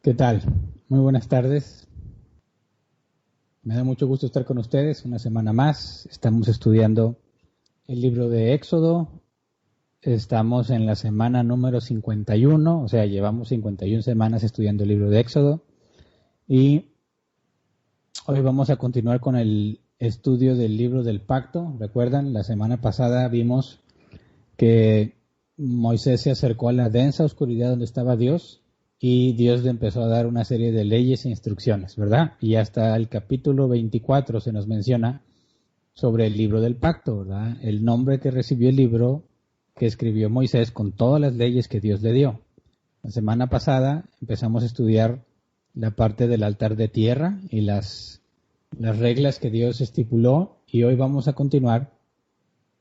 ¿Qué tal? Muy buenas tardes. Me da mucho gusto estar con ustedes una semana más. Estamos estudiando el libro de Éxodo. Estamos en la semana número 51, o sea, llevamos 51 semanas estudiando el libro de Éxodo. Y hoy vamos a continuar con el estudio del libro del pacto. ¿Recuerdan? La semana pasada vimos que Moisés se acercó a la densa oscuridad donde estaba Dios y Dios le empezó a dar una serie de leyes e instrucciones, ¿verdad? Y hasta el capítulo 24 se nos menciona sobre el libro del pacto, ¿verdad? El nombre que recibió el libro que escribió Moisés con todas las leyes que Dios le dio. La semana pasada empezamos a estudiar la parte del altar de tierra y las reglas que Dios estipuló, y hoy vamos a continuar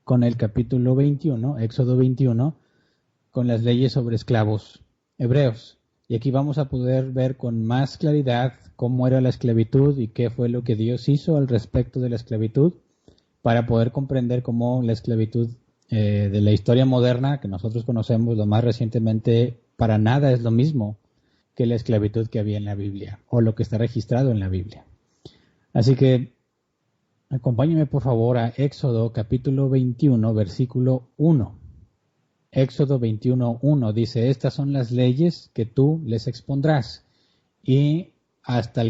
con el capítulo 21, Éxodo 21, con las leyes sobre esclavos hebreos. Y aquí vamos a poder ver con más claridad cómo era la esclavitud y qué fue lo que Dios hizo al respecto de la esclavitud, para poder comprender cómo la esclavitud de la historia moderna que nosotros conocemos lo más recientemente para nada es lo mismo que la esclavitud que había en la Biblia o lo que está registrado en la Biblia. Así que acompáñenme por favor a Éxodo capítulo 21, versículo 1. Éxodo 21:1 dice: estas son las leyes que tú les expondrás. Y hasta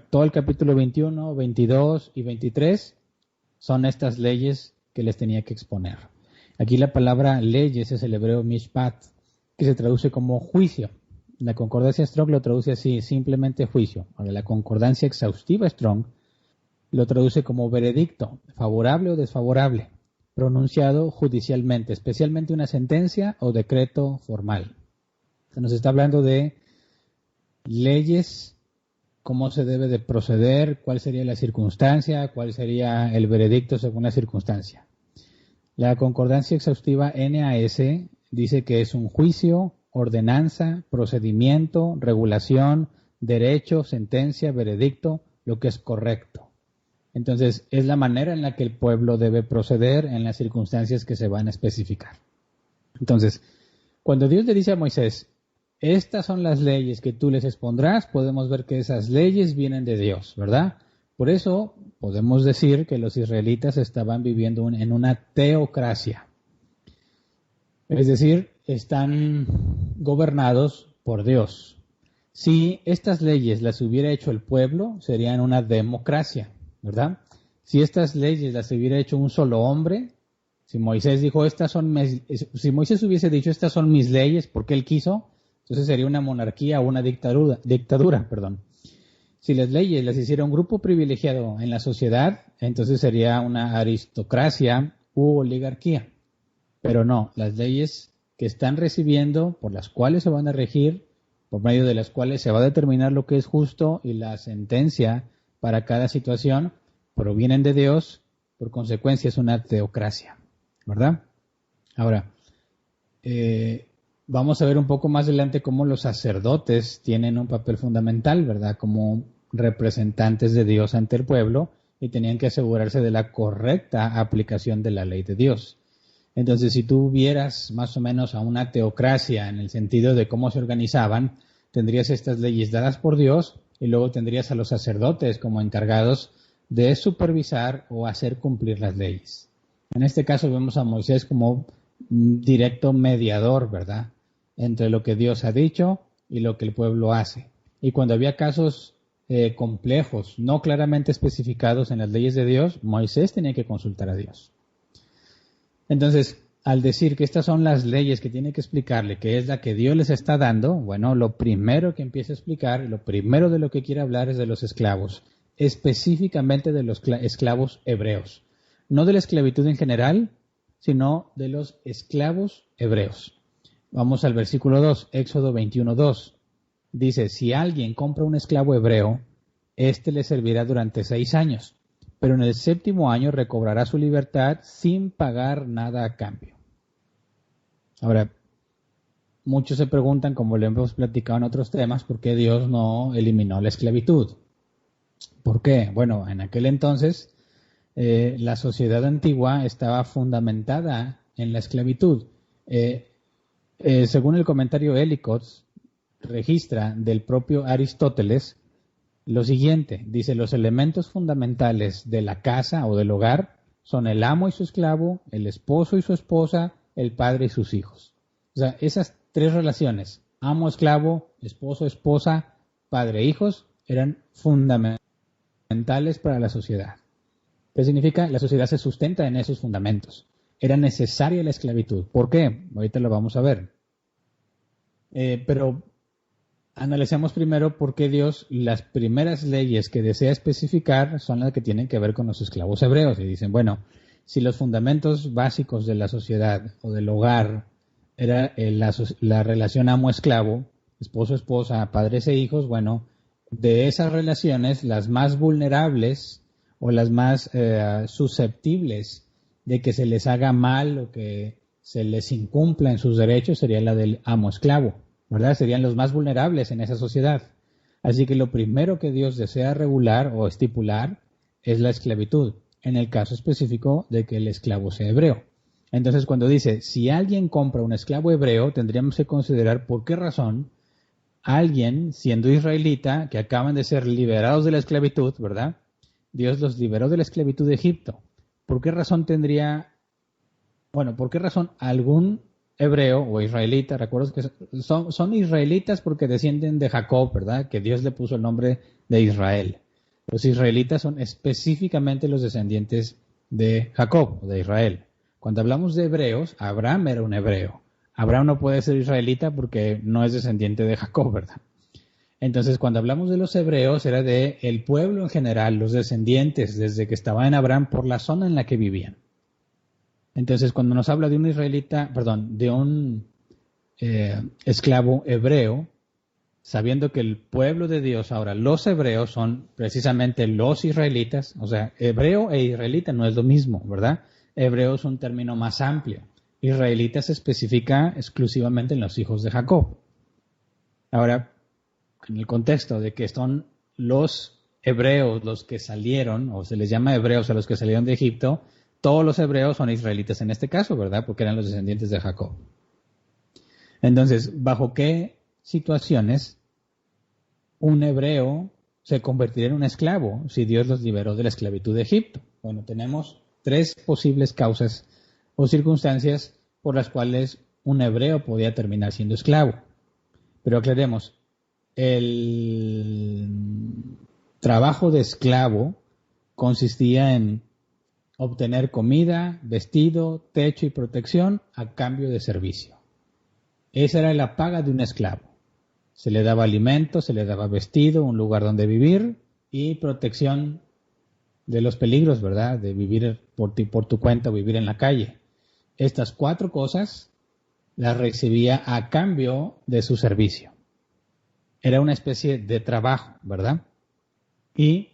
todo el capítulo 21, 22 y 23 son estas leyes que les tenía que exponer. Aquí la palabra leyes es el hebreo mishpat, que se traduce como juicio. La concordancia Strong lo traduce así, simplemente juicio. Ahora, la concordancia exhaustiva Strong lo traduce como veredicto, favorable o desfavorable, pronunciado judicialmente, especialmente una sentencia o decreto formal. Se nos está hablando de leyes, cómo se debe de proceder, cuál sería la circunstancia, cuál sería el veredicto según la circunstancia. La concordancia exhaustiva NAS dice que es un juicio, ordenanza, procedimiento, regulación, derecho, sentencia, veredicto, lo que es correcto. Entonces, es la manera en la que el pueblo debe proceder en las circunstancias que se van a especificar. Entonces, cuando Dios le dice a Moisés, estas son las leyes que tú les expondrás, podemos ver que esas leyes vienen de Dios, ¿verdad? Por eso podemos decir que los israelitas estaban viviendo en una teocracia. Es decir, están gobernados por Dios. Si estas leyes las hubiera hecho el pueblo, serían una democracia, ¿verdad? Si estas leyes las hubiera hecho un solo hombre, si Moisés hubiese dicho estas son mis leyes porque él quiso, entonces sería una monarquía o una dictadura. Si las leyes las hiciera un grupo privilegiado en la sociedad, entonces sería una aristocracia u oligarquía. Pero no, las leyes que están recibiendo, por las cuales se van a regir, por medio de las cuales se va a determinar lo que es justo y la sentencia para cada situación, provienen de Dios, por consecuencia es una teocracia, ¿verdad? Ahora, vamos a ver un poco más adelante cómo los sacerdotes tienen un papel fundamental, ¿verdad? Como representantes de Dios ante el pueblo, y tenían que asegurarse de la correcta aplicación de la ley de Dios. Entonces, si tú vieras más o menos a una teocracia en el sentido de cómo se organizaban, tendrías estas leyes dadas por Dios y luego tendrías a los sacerdotes como encargados de supervisar o hacer cumplir las leyes. En este caso vemos a Moisés como directo mediador, ¿verdad?, entre lo que Dios ha dicho y lo que el pueblo hace. Y cuando había casos complejos, no claramente especificados en las leyes de Dios, Moisés tenía que consultar a Dios. Entonces, al decir que estas son las leyes que tiene que explicarle, que es la que Dios les está dando, bueno, lo primero que empieza a explicar, lo primero de lo que quiere hablar es de los esclavos, específicamente de los esclavos hebreos. No de la esclavitud en general, sino de los esclavos hebreos. Vamos al versículo 2, Éxodo 21:2. Dice, si alguien compra un esclavo hebreo, éste le servirá durante 6 años. Pero en el 7º año recobrará su libertad sin pagar nada a cambio. Ahora, muchos se preguntan, como lo hemos platicado en otros temas, ¿por qué Dios no eliminó la esclavitud? ¿Por qué? Bueno, en aquel entonces la sociedad antigua estaba fundamentada en la esclavitud. Según el comentario Ellicott, registra del propio Aristóteles lo siguiente. Dice, los elementos fundamentales de la casa o del hogar son el amo y su esclavo, el esposo y su esposa, el padre y sus hijos. O sea, esas tres relaciones, amo, esclavo, esposo, esposa, padre, hijos, eran fundamentales para la sociedad. ¿Qué significa? La sociedad se sustenta en esos fundamentos. Era necesaria la esclavitud. ¿Por qué? Ahorita lo vamos a ver. Pero analicemos primero por qué Dios, las primeras leyes que desea especificar son las que tienen que ver con los esclavos hebreos. Y dicen, bueno, si los fundamentos básicos de la sociedad o del hogar era la relación amo-esclavo, esposo-esposa, padres e hijos, bueno, de esas relaciones, las más vulnerables o las más susceptibles de que se les haga mal o que se les incumpla en sus derechos sería la del amo-esclavo, ¿verdad? Serían los más vulnerables en esa sociedad. Así que lo primero que Dios desea regular o estipular es la esclavitud, en el caso específico de que el esclavo sea hebreo. Entonces, cuando dice, si alguien compra un esclavo hebreo, tendríamos que considerar por qué razón alguien, siendo israelita, que acaban de ser liberados de la esclavitud, ¿verdad? Dios los liberó de la esclavitud de Egipto. ¿Por qué razón por qué razón algún hebreo o israelita, recuerdo que son israelitas porque descienden de Jacob, ¿verdad? Que Dios le puso el nombre de Israel. Los israelitas son específicamente los descendientes de Jacob, de Israel. Cuando hablamos de hebreos, Abraham era un hebreo. Abraham no puede ser israelita porque no es descendiente de Jacob, ¿verdad? Entonces, cuando hablamos de los hebreos, era de el pueblo en general, los descendientes, desde que estaba en Abraham, por la zona en la que vivían. Entonces, cuando nos habla de un israelita, de un esclavo hebreo, sabiendo que el pueblo de Dios, ahora los hebreos son precisamente los israelitas, o sea, hebreo e israelita no es lo mismo, ¿verdad? Hebreo es un término más amplio. Israelita se especifica exclusivamente en los hijos de Jacob. Ahora, en el contexto de que son los hebreos los que salieron, o se les llama hebreos a los que salieron de Egipto, todos los hebreos son israelitas en este caso, ¿verdad? Porque eran los descendientes de Jacob. Entonces, ¿bajo qué situaciones un hebreo se convertiría en un esclavo si Dios los liberó de la esclavitud de Egipto? Bueno, tenemos tres posibles causas o circunstancias por las cuales un hebreo podía terminar siendo esclavo. Pero aclaremos, el trabajo de esclavo consistía en obtener comida, vestido, techo y protección a cambio de servicio. Esa era la paga de un esclavo. Se le daba alimento, se le daba vestido, un lugar donde vivir y protección de los peligros, ¿verdad? De vivir por tu cuenta o vivir en la calle. Estas cuatro cosas las recibía a cambio de su servicio. Era una especie de trabajo, ¿verdad? Y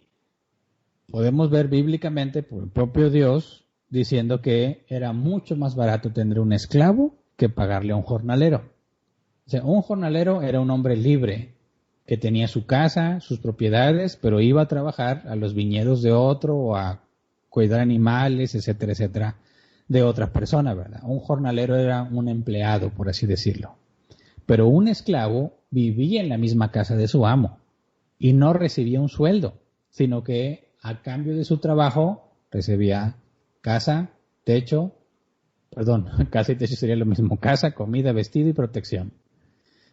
podemos ver bíblicamente por el propio Dios diciendo que era mucho más barato tener un esclavo que pagarle a un jornalero. O sea, un jornalero era un hombre libre que tenía su casa, sus propiedades, pero iba a trabajar a los viñedos de otro o a cuidar animales, etcétera, etcétera, de otra persona, ¿verdad? Un jornalero era un empleado, por así decirlo. Pero un esclavo vivía en la misma casa de su amo y no recibía un sueldo, sino que a cambio de su trabajo recibía casa y techo sería lo mismo, casa, comida, vestido y protección.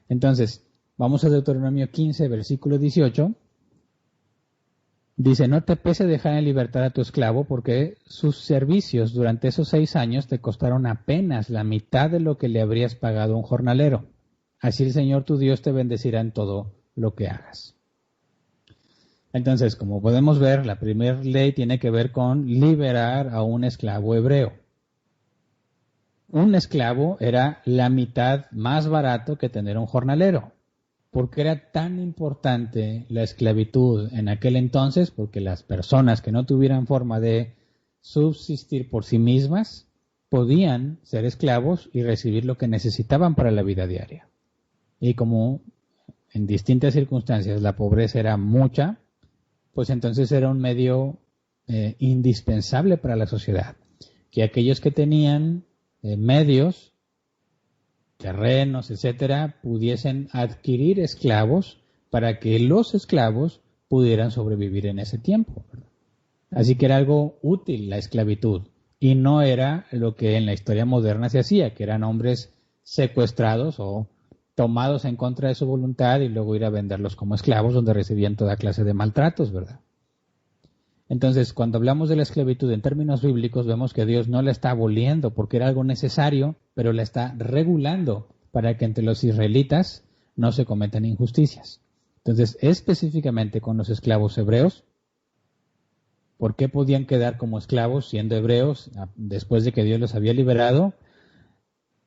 Entonces, vamos a Deuteronomio 15, versículo 18. Dice, no te pese dejar en libertad a tu esclavo porque sus servicios durante esos 6 años te costaron apenas la mitad de lo que le habrías pagado a un jornalero. Así el Señor tu Dios te bendecirá en todo lo que hagas. Entonces, como podemos ver, la primera ley tiene que ver con liberar a un esclavo hebreo. Un esclavo era la mitad más barato que tener un jornalero. ¿Por qué era tan importante la esclavitud en aquel entonces? Porque las personas que no tuvieran forma de subsistir por sí mismas podían ser esclavos y recibir lo que necesitaban para la vida diaria. Y como en distintas circunstancias la pobreza era mucha, pues entonces era un medio indispensable para la sociedad. Que aquellos que tenían medios terrenos, etcétera, pudiesen adquirir esclavos para que los esclavos pudieran sobrevivir en ese tiempo. Así que era algo útil la esclavitud y no era lo que en la historia moderna se hacía, que eran hombres secuestrados o tomados en contra de su voluntad y luego ir a venderlos como esclavos donde recibían toda clase de maltratos, ¿verdad? Entonces, cuando hablamos de la esclavitud en términos bíblicos, vemos que Dios no la está aboliendo porque era algo necesario, pero la está regulando para que entre los israelitas no se cometan injusticias. Entonces, específicamente con los esclavos hebreos, ¿por qué podían quedar como esclavos siendo hebreos después de que Dios los había liberado?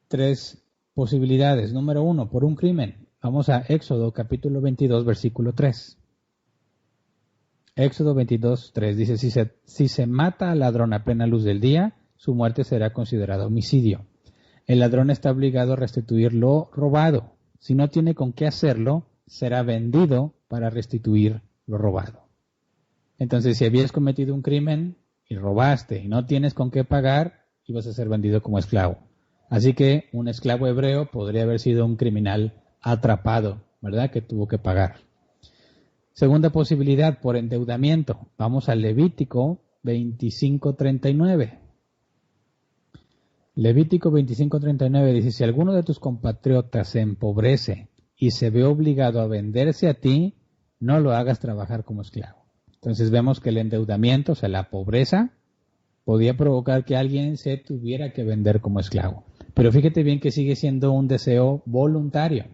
3 posibilidades. Número 1, por un crimen. Vamos a Éxodo capítulo 22, versículo 3. Éxodo 22, 3 dice, si se mata al ladrón a plena luz del día, su muerte será considerada homicidio. El ladrón está obligado a restituir lo robado. Si no tiene con qué hacerlo, será vendido para restituir lo robado. Entonces, si habías cometido un crimen y robaste y no tienes con qué pagar, ibas a ser vendido como esclavo. Así que un esclavo hebreo podría haber sido un criminal atrapado, ¿verdad? Que tuvo que pagar. Segunda posibilidad, por endeudamiento. Vamos al Levítico 25:39. Levítico 25:39 dice, si alguno de tus compatriotas se empobrece y se ve obligado a venderse a ti, no lo hagas trabajar como esclavo. Entonces vemos que el endeudamiento, o sea, la pobreza, podía provocar que alguien se tuviera que vender como esclavo. Pero fíjate bien que sigue siendo un deseo voluntario.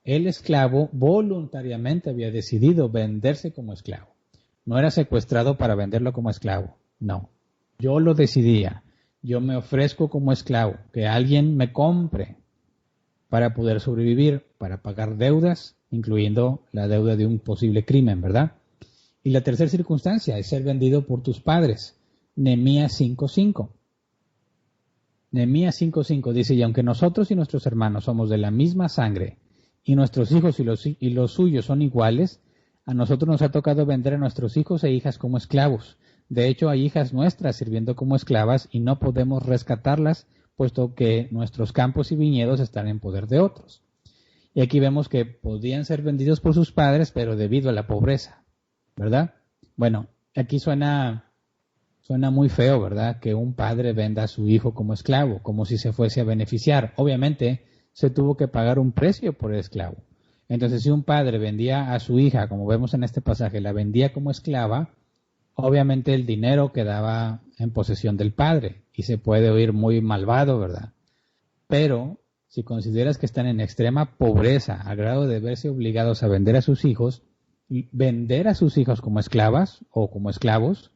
El esclavo voluntariamente había decidido venderse como esclavo. No era secuestrado para venderlo como esclavo. No. Yo lo decidía. Yo me ofrezco como esclavo. Que alguien me compre para poder sobrevivir, para pagar deudas, incluyendo la deuda de un posible crimen, ¿verdad? Y la tercera circunstancia es ser vendido por tus padres. Nehemías 5:5. Nehemías 5:5 dice, y aunque nosotros y nuestros hermanos somos de la misma sangre, y nuestros hijos y los suyos son iguales, a nosotros nos ha tocado vender a nuestros hijos e hijas como esclavos. De hecho, hay hijas nuestras sirviendo como esclavas y no podemos rescatarlas, puesto que nuestros campos y viñedos están en poder de otros. Y aquí vemos que podían ser vendidos por sus padres, pero debido a la pobreza, ¿verdad? Bueno, aquí suena muy feo, ¿verdad? Que un padre venda a su hijo como esclavo, como si se fuese a beneficiar. Obviamente, se tuvo que pagar un precio por el esclavo. Entonces, si un padre vendía a su hija, como vemos en este pasaje, la vendía como esclava, obviamente el dinero quedaba en posesión del padre y se puede oír muy malvado, ¿verdad? Pero si consideras que están en extrema pobreza, a grado de verse obligados a vender a sus hijos, vender a sus hijos como esclavas o como esclavos,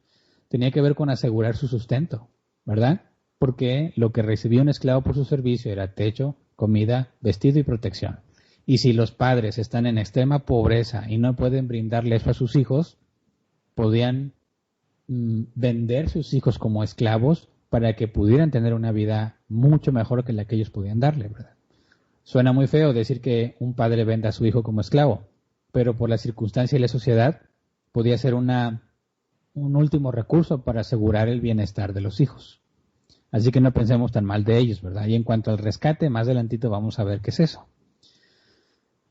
tenía que ver con asegurar su sustento, ¿verdad? Porque lo que recibía un esclavo por su servicio era techo, comida, vestido y protección. Y si los padres están en extrema pobreza y no pueden brindarle eso a sus hijos, podían vender sus hijos como esclavos para que pudieran tener una vida mucho mejor que la que ellos podían darle, ¿verdad? Suena muy feo decir que un padre venda a su hijo como esclavo, pero por la circunstancia y la sociedad podía ser un último recurso para asegurar el bienestar de los hijos. Así que no pensemos tan mal de ellos, ¿verdad? Y en cuanto al rescate, más adelantito vamos a ver qué es eso.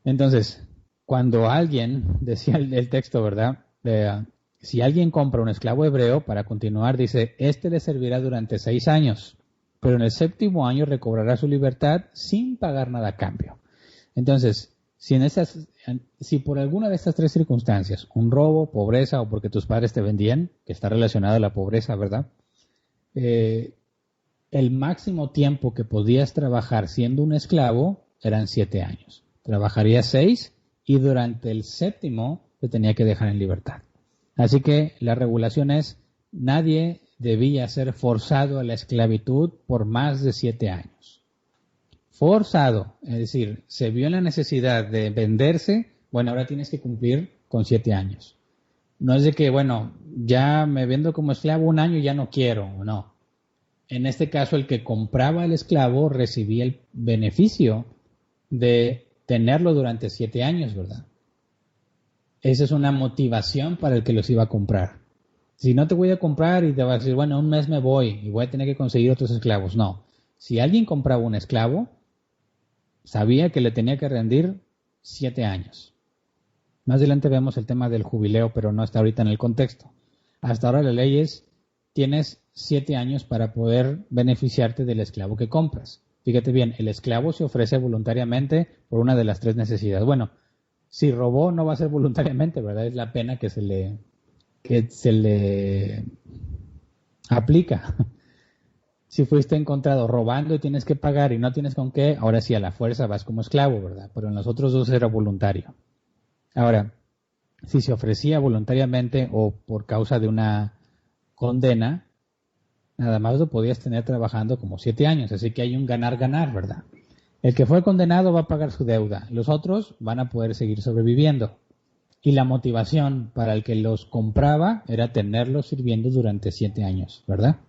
Entonces, cuando alguien, decía el texto, ¿verdad? Si alguien compra un esclavo hebreo, para continuar, dice, este le servirá durante 6 años, pero en el 7º año recobrará su libertad sin pagar nada a cambio. Entonces, si por alguna de estas 3 circunstancias, un robo, pobreza o porque tus padres te vendían, que está relacionado a la pobreza, ¿verdad? El máximo tiempo que podías trabajar siendo un esclavo eran 7 años. Trabajarías 6 y durante el 7º te tenía que dejar en libertad. Así que la regulación es, nadie debía ser forzado a la esclavitud por más de 7 años. Forzado, es decir, se vio la necesidad de venderse, bueno, ahora tienes que cumplir con 7 años. No es de que, bueno, ya me vendo como esclavo 1 año y ya no quiero, no. En este caso, el que compraba el esclavo recibía el beneficio de tenerlo durante 7 años, ¿verdad? Esa es una motivación para el que los iba a comprar. Si no te voy a comprar y te vas a decir, bueno, 1 mes me voy y voy a tener que conseguir otros esclavos. No. Si alguien compraba un esclavo, Sabía que le tenía que rendir 7 años. Más adelante vemos el tema del jubileo, pero no está ahorita en el contexto. Hasta ahora la ley es, tienes 7 años para poder beneficiarte del esclavo que compras. Fíjate bien, el esclavo se ofrece voluntariamente por una de las 3 necesidades. Bueno, si robó no va a ser voluntariamente, ¿verdad? Es la pena que se le aplica. Si fuiste encontrado robando y tienes que pagar y no tienes con qué, ahora sí a la fuerza vas como esclavo, ¿verdad? Pero en los otros 2 era voluntario. Ahora, si se ofrecía voluntariamente o por causa de una condena, nada más lo podías tener trabajando como 7 años, así que hay un ganar-ganar, ¿verdad? El que fue condenado va a pagar su deuda, los otros van a poder seguir sobreviviendo. Y la motivación para el que los compraba era tenerlos sirviendo durante 7 años, ¿verdad?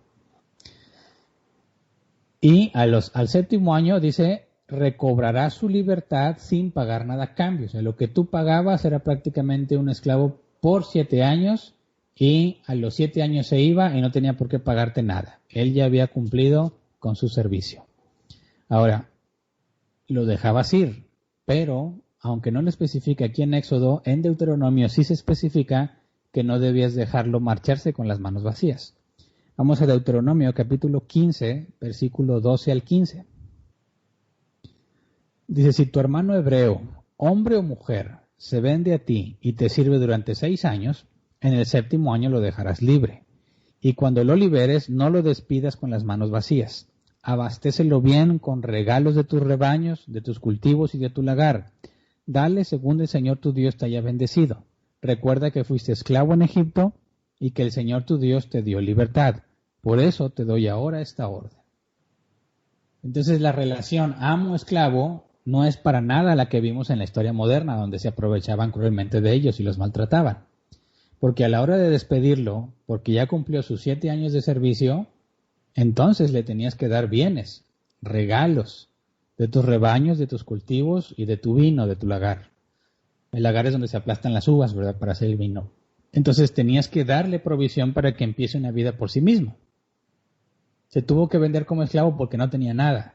Y al 7º año dice, recobrará su libertad sin pagar nada a cambio. O sea, lo que tú pagabas era prácticamente un esclavo por 7 años y a los 7 años se iba y no tenía por qué pagarte nada. Él ya había cumplido con su servicio. Ahora, lo dejabas ir, pero aunque no lo especifica aquí en Éxodo, en Deuteronomio sí se especifica que no debías dejarlo marcharse con las manos vacías. Vamos a Deuteronomio capítulo 15, versículo 12 al 15. Dice, si tu hermano hebreo, hombre o mujer, se vende a ti y te sirve durante 6 años, en el 7º año lo dejarás libre. Y cuando lo liberes, no lo despidas con las manos vacías. Abastécelo bien con regalos de tus rebaños, de tus cultivos y de tu lagar. Dale según el Señor tu Dios te haya bendecido. Recuerda que fuiste esclavo en Egipto y que el Señor tu Dios te dio libertad. Por eso te doy ahora esta orden. Entonces la relación amo-esclavo no es para nada la que vimos en la historia moderna, donde se aprovechaban cruelmente de ellos y los maltrataban. Porque a la hora de despedirlo, porque ya cumplió sus 7 años de servicio, entonces le tenías que dar bienes, regalos, de tus rebaños, de tus cultivos y de tu vino, de tu lagar. El lagar es donde se aplastan las uvas, ¿verdad?, para hacer el vino. Entonces tenías que darle provisión para que empiece una vida por sí mismo. Se tuvo que vender como esclavo porque no tenía nada.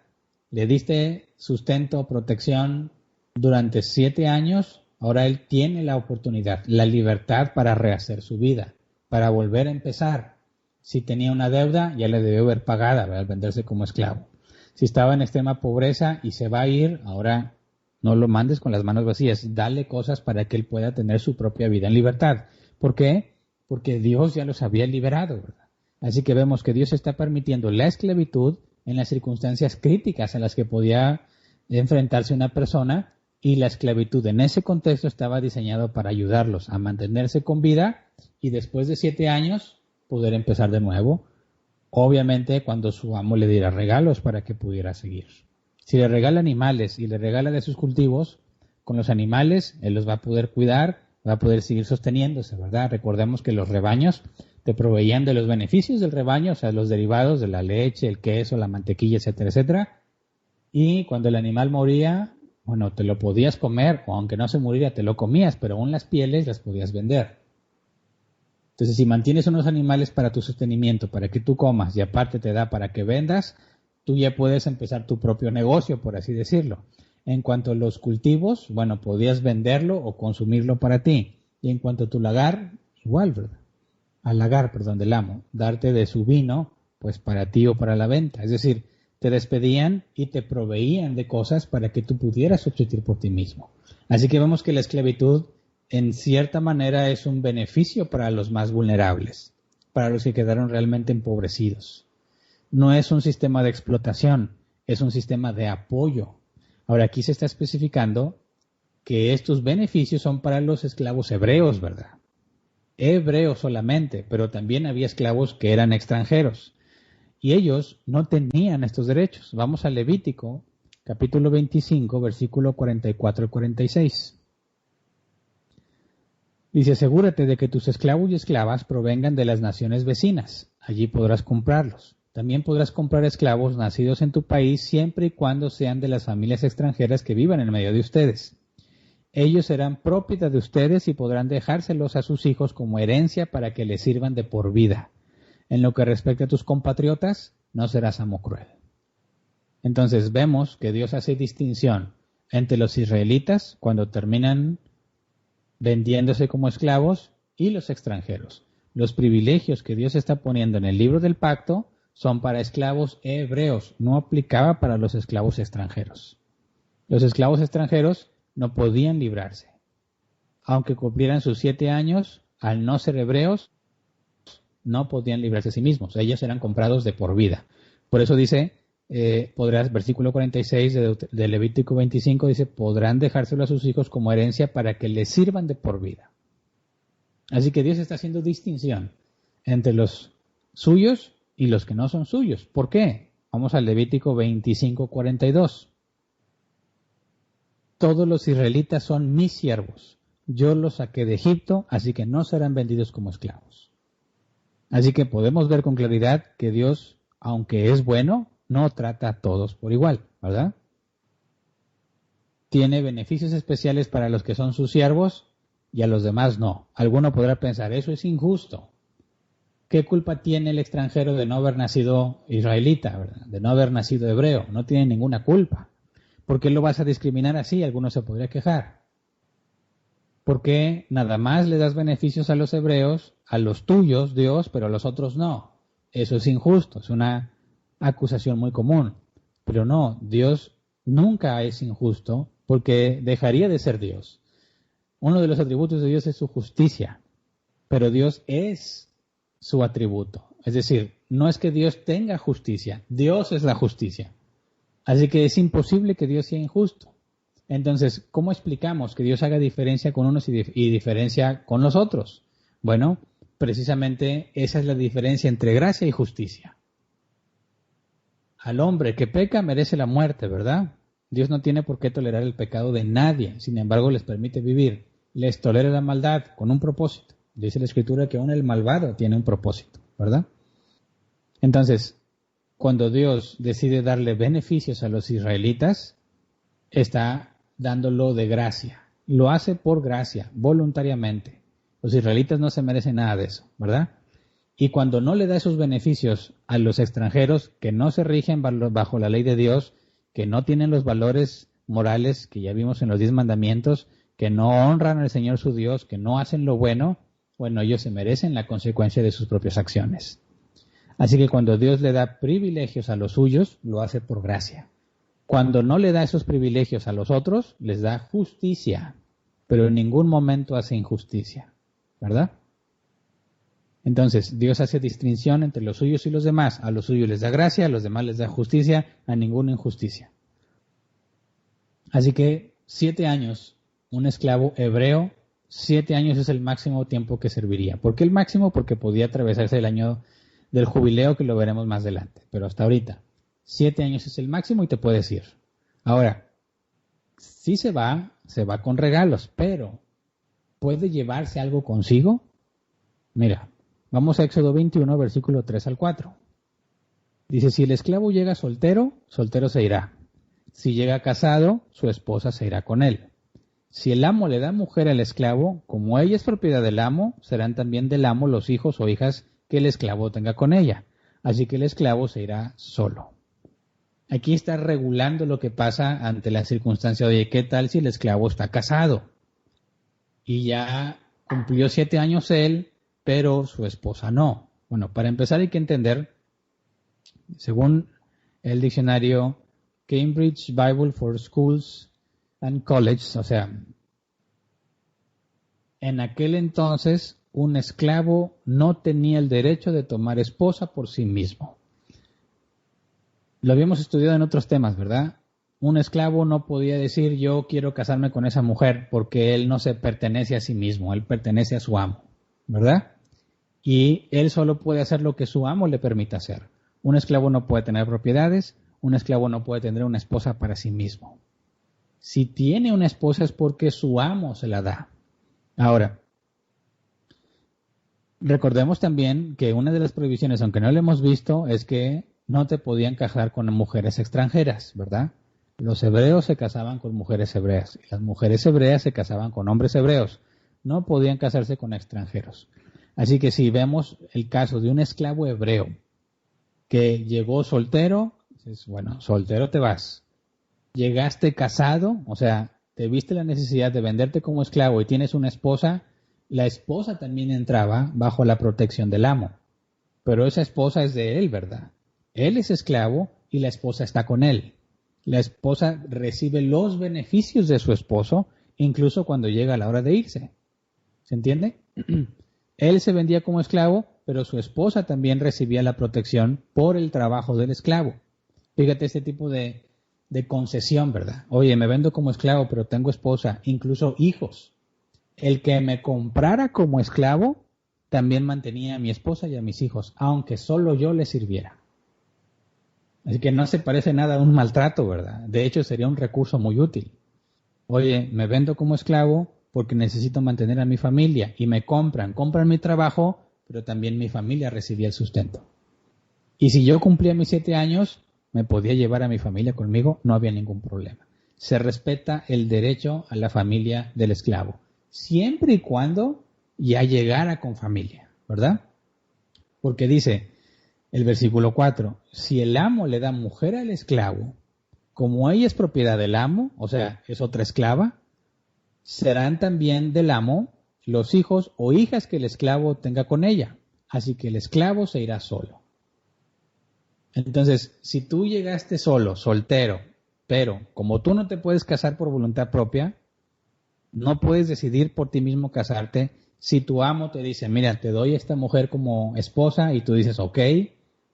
Le diste sustento, protección durante 7 años. Ahora él tiene la oportunidad, la libertad para rehacer su vida, para volver a empezar. Si tenía una deuda, ya le debió haber pagada al venderse como esclavo. Si estaba en extrema pobreza y se va a ir, ahora no lo mandes con las manos vacías. Dale cosas para que él pueda tener su propia vida en libertad. ¿Por qué? Porque Dios ya los había liberado, ¿verdad? Así que vemos que Dios está permitiendo la esclavitud en las circunstancias críticas en las que podía enfrentarse una persona, y la esclavitud en ese contexto estaba diseñado para ayudarlos a mantenerse con vida y después de 7 años poder empezar de nuevo, obviamente cuando su amo le diera regalos para que pudiera seguir. Si le regala animales y le regala de sus cultivos, con los animales él los va a poder cuidar, va a poder seguir sosteniéndose, ¿verdad? Recordemos que los rebaños te proveían de los beneficios del rebaño, o sea, los derivados de la leche, el queso, la mantequilla, etcétera, etcétera. Y cuando el animal moría, bueno, te lo podías comer, o aunque no se muriera, te lo comías, pero aún las pieles las podías vender. Entonces, si mantienes unos animales para tu sostenimiento, para que tú comas, y aparte te da para que vendas, tú ya puedes empezar tu propio negocio, por así decirlo. En cuanto a los cultivos, bueno, podías venderlo o consumirlo para ti. Y en cuanto a tu lagar, igual, ¿verdad? Al lagar, perdón, del amo, darte de su vino, pues para ti o para la venta. Es decir, te despedían y te proveían de cosas para que tú pudieras subsistir por ti mismo. Así que vemos que la esclavitud, en cierta manera, es un beneficio para los más vulnerables, para los que quedaron realmente empobrecidos. No es un sistema de explotación, es un sistema de apoyo. Ahora, aquí se está especificando que estos beneficios son para los esclavos hebreos, ¿verdad? Hebreos solamente, pero también había esclavos que eran extranjeros. Y ellos no tenían estos derechos. Vamos a Levítico, capítulo 25, versículo 44 y 46. Dice, asegúrate de que tus esclavos y esclavas provengan de las naciones vecinas. Allí podrás comprarlos. También podrás comprar esclavos nacidos en tu país siempre y cuando sean de las familias extranjeras que vivan en medio de ustedes. Ellos serán propiedad de ustedes y podrán dejárselos a sus hijos como herencia para que les sirvan de por vida. En lo que respecta a tus compatriotas, no serás amo cruel. Entonces vemos que Dios hace distinción entre los israelitas cuando terminan vendiéndose como esclavos y los extranjeros. Los privilegios que Dios está poniendo en el libro del pacto son para esclavos hebreos, no aplicaba para los esclavos extranjeros. Los esclavos extranjeros no podían librarse. Aunque cumplieran sus 7 años, al no ser hebreos, no podían librarse a sí mismos. Ellos eran comprados de por vida. Por eso dice, versículo 46 de Levítico 25, dice, podrán dejárselo a sus hijos como herencia para que les sirvan de por vida. Así que Dios está haciendo distinción entre los suyos y los que no son suyos. ¿Por qué? Vamos al Levítico 25, 42. Todos los israelitas son mis siervos. Yo los saqué de Egipto, así que no serán vendidos como esclavos. Así que podemos ver con claridad que Dios, aunque es bueno, no trata a todos por igual, ¿verdad? Tiene beneficios especiales para los que son sus siervos y a los demás no. Alguno podrá pensar, eso es injusto. ¿Qué culpa tiene el extranjero de no haber nacido israelita, ¿verdad? De no haber nacido hebreo? No tiene ninguna culpa. ¿Por qué lo vas a discriminar así? Alguno se podría quejar. ¿Por qué nada más le das beneficios a los hebreos, a los tuyos, Dios, pero a los otros no? Eso es injusto, es una acusación muy común. Pero no, Dios nunca es injusto porque dejaría de ser Dios. Uno de los atributos de Dios es su justicia, pero Dios es su atributo. Es decir, no es que Dios tenga justicia, Dios es la justicia. Así que es imposible que Dios sea injusto. Entonces, ¿cómo explicamos que Dios haga diferencia con unos y diferencia con los otros? Bueno, precisamente esa es la diferencia entre gracia y justicia. Al hombre que peca merece la muerte, ¿verdad? Dios no tiene por qué tolerar el pecado de nadie, sin embargo les permite vivir. Les tolera la maldad con un propósito. Dice la Escritura que aún el malvado tiene un propósito, ¿verdad? Entonces, cuando Dios decide darle beneficios a los israelitas, está dándolo de gracia. Lo hace por gracia, voluntariamente. Los israelitas no se merecen nada de eso, ¿verdad? Y cuando no le da esos beneficios a los extranjeros que no se rigen bajo la ley de Dios, que no tienen los valores morales que ya vimos en los 10 mandamientos, que no honran al Señor su Dios, que no hacen lo bueno, bueno, ellos se merecen la consecuencia de sus propias acciones. Así que cuando Dios le da privilegios a los suyos, lo hace por gracia. Cuando no le da esos privilegios a los otros, les da justicia, pero en ningún momento hace injusticia, ¿verdad? Entonces, Dios hace distinción entre los suyos y los demás. A los suyos les da gracia, a los demás les da justicia, a ninguna injusticia. Así que 7 años, un esclavo hebreo, 7 años es el máximo tiempo que serviría. ¿Por qué el máximo? Porque podía atravesarse el año del jubileo, que lo veremos más adelante, pero hasta ahorita. 7 años es el máximo y te puedes ir. Ahora, sí se va con regalos, pero ¿puede llevarse algo consigo? Mira, vamos a Éxodo 21, versículo 3 al 4. Dice, si el esclavo llega soltero, soltero se irá. Si llega casado, su esposa se irá con él. Si el amo le da mujer al esclavo, como ella es propiedad del amo, serán también del amo los hijos o hijas que el esclavo tenga con ella. Así que el esclavo se irá solo. Aquí está regulando lo que pasa ante la circunstancia de, oye, ¿qué tal si el esclavo está casado? Y ya cumplió 7 años él, pero su esposa no. Bueno, para empezar hay que entender, según el diccionario Cambridge Bible for Schools and Colleges, o sea, en aquel entonces un esclavo no tenía el derecho de tomar esposa por sí mismo. Lo habíamos estudiado en otros temas, ¿verdad? Un esclavo no podía decir yo quiero casarme con esa mujer porque él no se pertenece a sí mismo, él pertenece a su amo, ¿verdad? Y él solo puede hacer lo que su amo le permita hacer. Un esclavo no puede tener propiedades, un esclavo no puede tener una esposa para sí mismo. Si tiene una esposa es porque su amo se la da. Ahora, recordemos también que una de las prohibiciones, aunque no lo hemos visto, es que no te podían casar con mujeres extranjeras, ¿verdad? Los hebreos se casaban con mujeres hebreas y las mujeres hebreas se casaban con hombres hebreos. No podían casarse con extranjeros. Así que si vemos el caso de un esclavo hebreo que llegó soltero, dices, bueno, soltero te vas. llegaste casado, o sea, te viste la necesidad de venderte como esclavo y tienes una esposa, la esposa también entraba bajo la protección del amo. Pero esa esposa es de él, ¿verdad? Él es esclavo y la esposa está con él. La esposa recibe los beneficios de su esposo incluso cuando llega la hora de irse. ¿Se entiende? Él se vendía como esclavo, pero su esposa también recibía la protección por el trabajo del esclavo. Fíjate este tipo de concesión, ¿verdad? Oye, me vendo como esclavo, pero tengo esposa, incluso hijos. El que me comprara como esclavo también mantenía a mi esposa y a mis hijos, aunque solo yo le sirviera. Así que no se parece nada a un maltrato, ¿verdad? De hecho, sería un recurso muy útil. Oye, me vendo como esclavo porque necesito mantener a mi familia y me compran mi trabajo, pero también mi familia recibía el sustento. Y si yo cumplía mis 7 años, me podía llevar a mi familia conmigo, no había ningún problema. Se respeta el derecho a la familia del esclavo, siempre y cuando ya llegara con familia, ¿verdad? Porque dice el versículo 4, si el amo le da mujer al esclavo, como ella es propiedad del amo, o sea, es otra esclava, serán también del amo los hijos o hijas que el esclavo tenga con ella, así que el esclavo se irá solo. Entonces, si tú llegaste solo, soltero, pero como tú no te puedes casar por voluntad propia, no puedes decidir por ti mismo casarte. Si tu amo te dice, mira, te doy a esta mujer como esposa y tú dices, ok,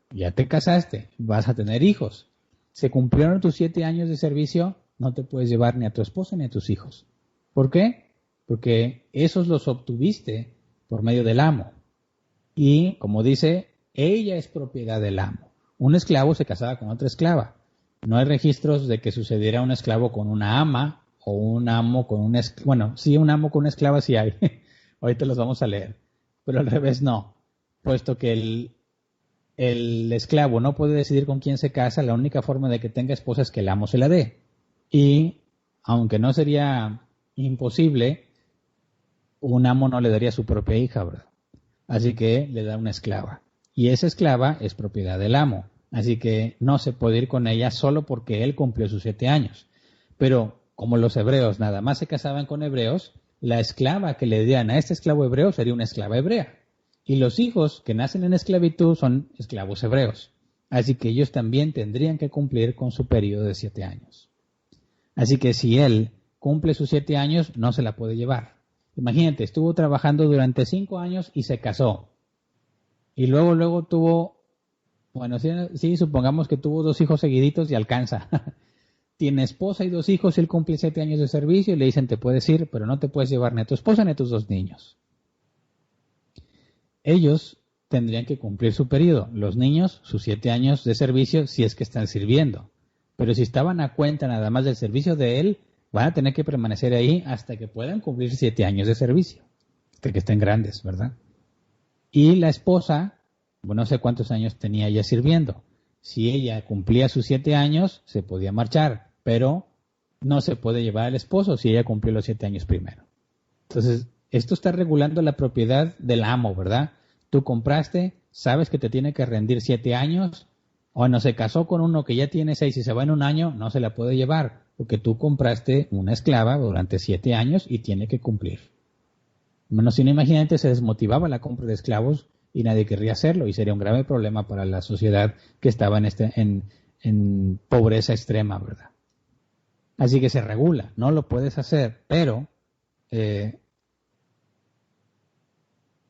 ya te casaste, vas a tener hijos. Se cumplieron tus 7 años de servicio, no te puedes llevar ni a tu esposa ni a tus hijos. ¿Por qué? Porque esos los obtuviste por medio del amo. Y, como dice, ella es propiedad del amo. Un esclavo se casaba con otra esclava. No hay registros de que sucediera un esclavo con una ama o un amo con una esclava. Bueno, sí, un amo con una esclava sí hay. Ahorita los vamos a leer. Pero al revés no. Puesto que el esclavo no puede decidir con quién se casa, la única forma de que tenga esposa es que el amo se la dé. Y, aunque no sería imposible, un amo no le daría a su propia hija, ¿verdad? Así que le da una esclava. Y esa esclava es propiedad del amo. Así que no se puede ir con ella solo porque él cumplió sus 7 años. Pero como los hebreos nada más se casaban con hebreos, la esclava que le dieran a este esclavo hebreo sería una esclava hebrea. Y los hijos que nacen en esclavitud son esclavos hebreos. Así que ellos también tendrían que cumplir con su periodo de 7 años. Así que si él cumple sus 7 años, no se la puede llevar. Imagínate, estuvo trabajando durante 5 años y se casó. Y luego tuvo, bueno, sí, supongamos que tuvo 2 hijos seguiditos y alcanza. Tiene esposa y 2 hijos, y él cumple 7 años de servicio y le dicen, te puedes ir, pero no te puedes llevar ni a tu esposa ni a tus 2 niños. Ellos tendrían que cumplir su periodo. Los niños, sus 7 años de servicio, si es que están sirviendo. Pero si estaban a cuenta nada más del servicio de él, van a tener que permanecer ahí hasta que puedan cumplir 7 años de servicio. Hasta que estén grandes, ¿verdad? Y la esposa, bueno, no sé cuántos años tenía ella sirviendo. Si ella cumplía sus 7 años, se podía marchar, pero no se puede llevar al esposo si ella cumplió los 7 años primero. Entonces, esto está regulando la propiedad del amo, ¿verdad? Tú compraste, sabes que te tiene que rendir 7 años, o no se casó con uno que ya tiene 6 y se va en un año, no se la puede llevar, porque tú compraste una esclava durante 7 años y tiene que cumplir. Menos si no, imagínate, se desmotivaba la compra de esclavos y nadie querría hacerlo y sería un grave problema para la sociedad que estaba en pobreza extrema, ¿verdad? Así que se regula, no lo puedes hacer, pero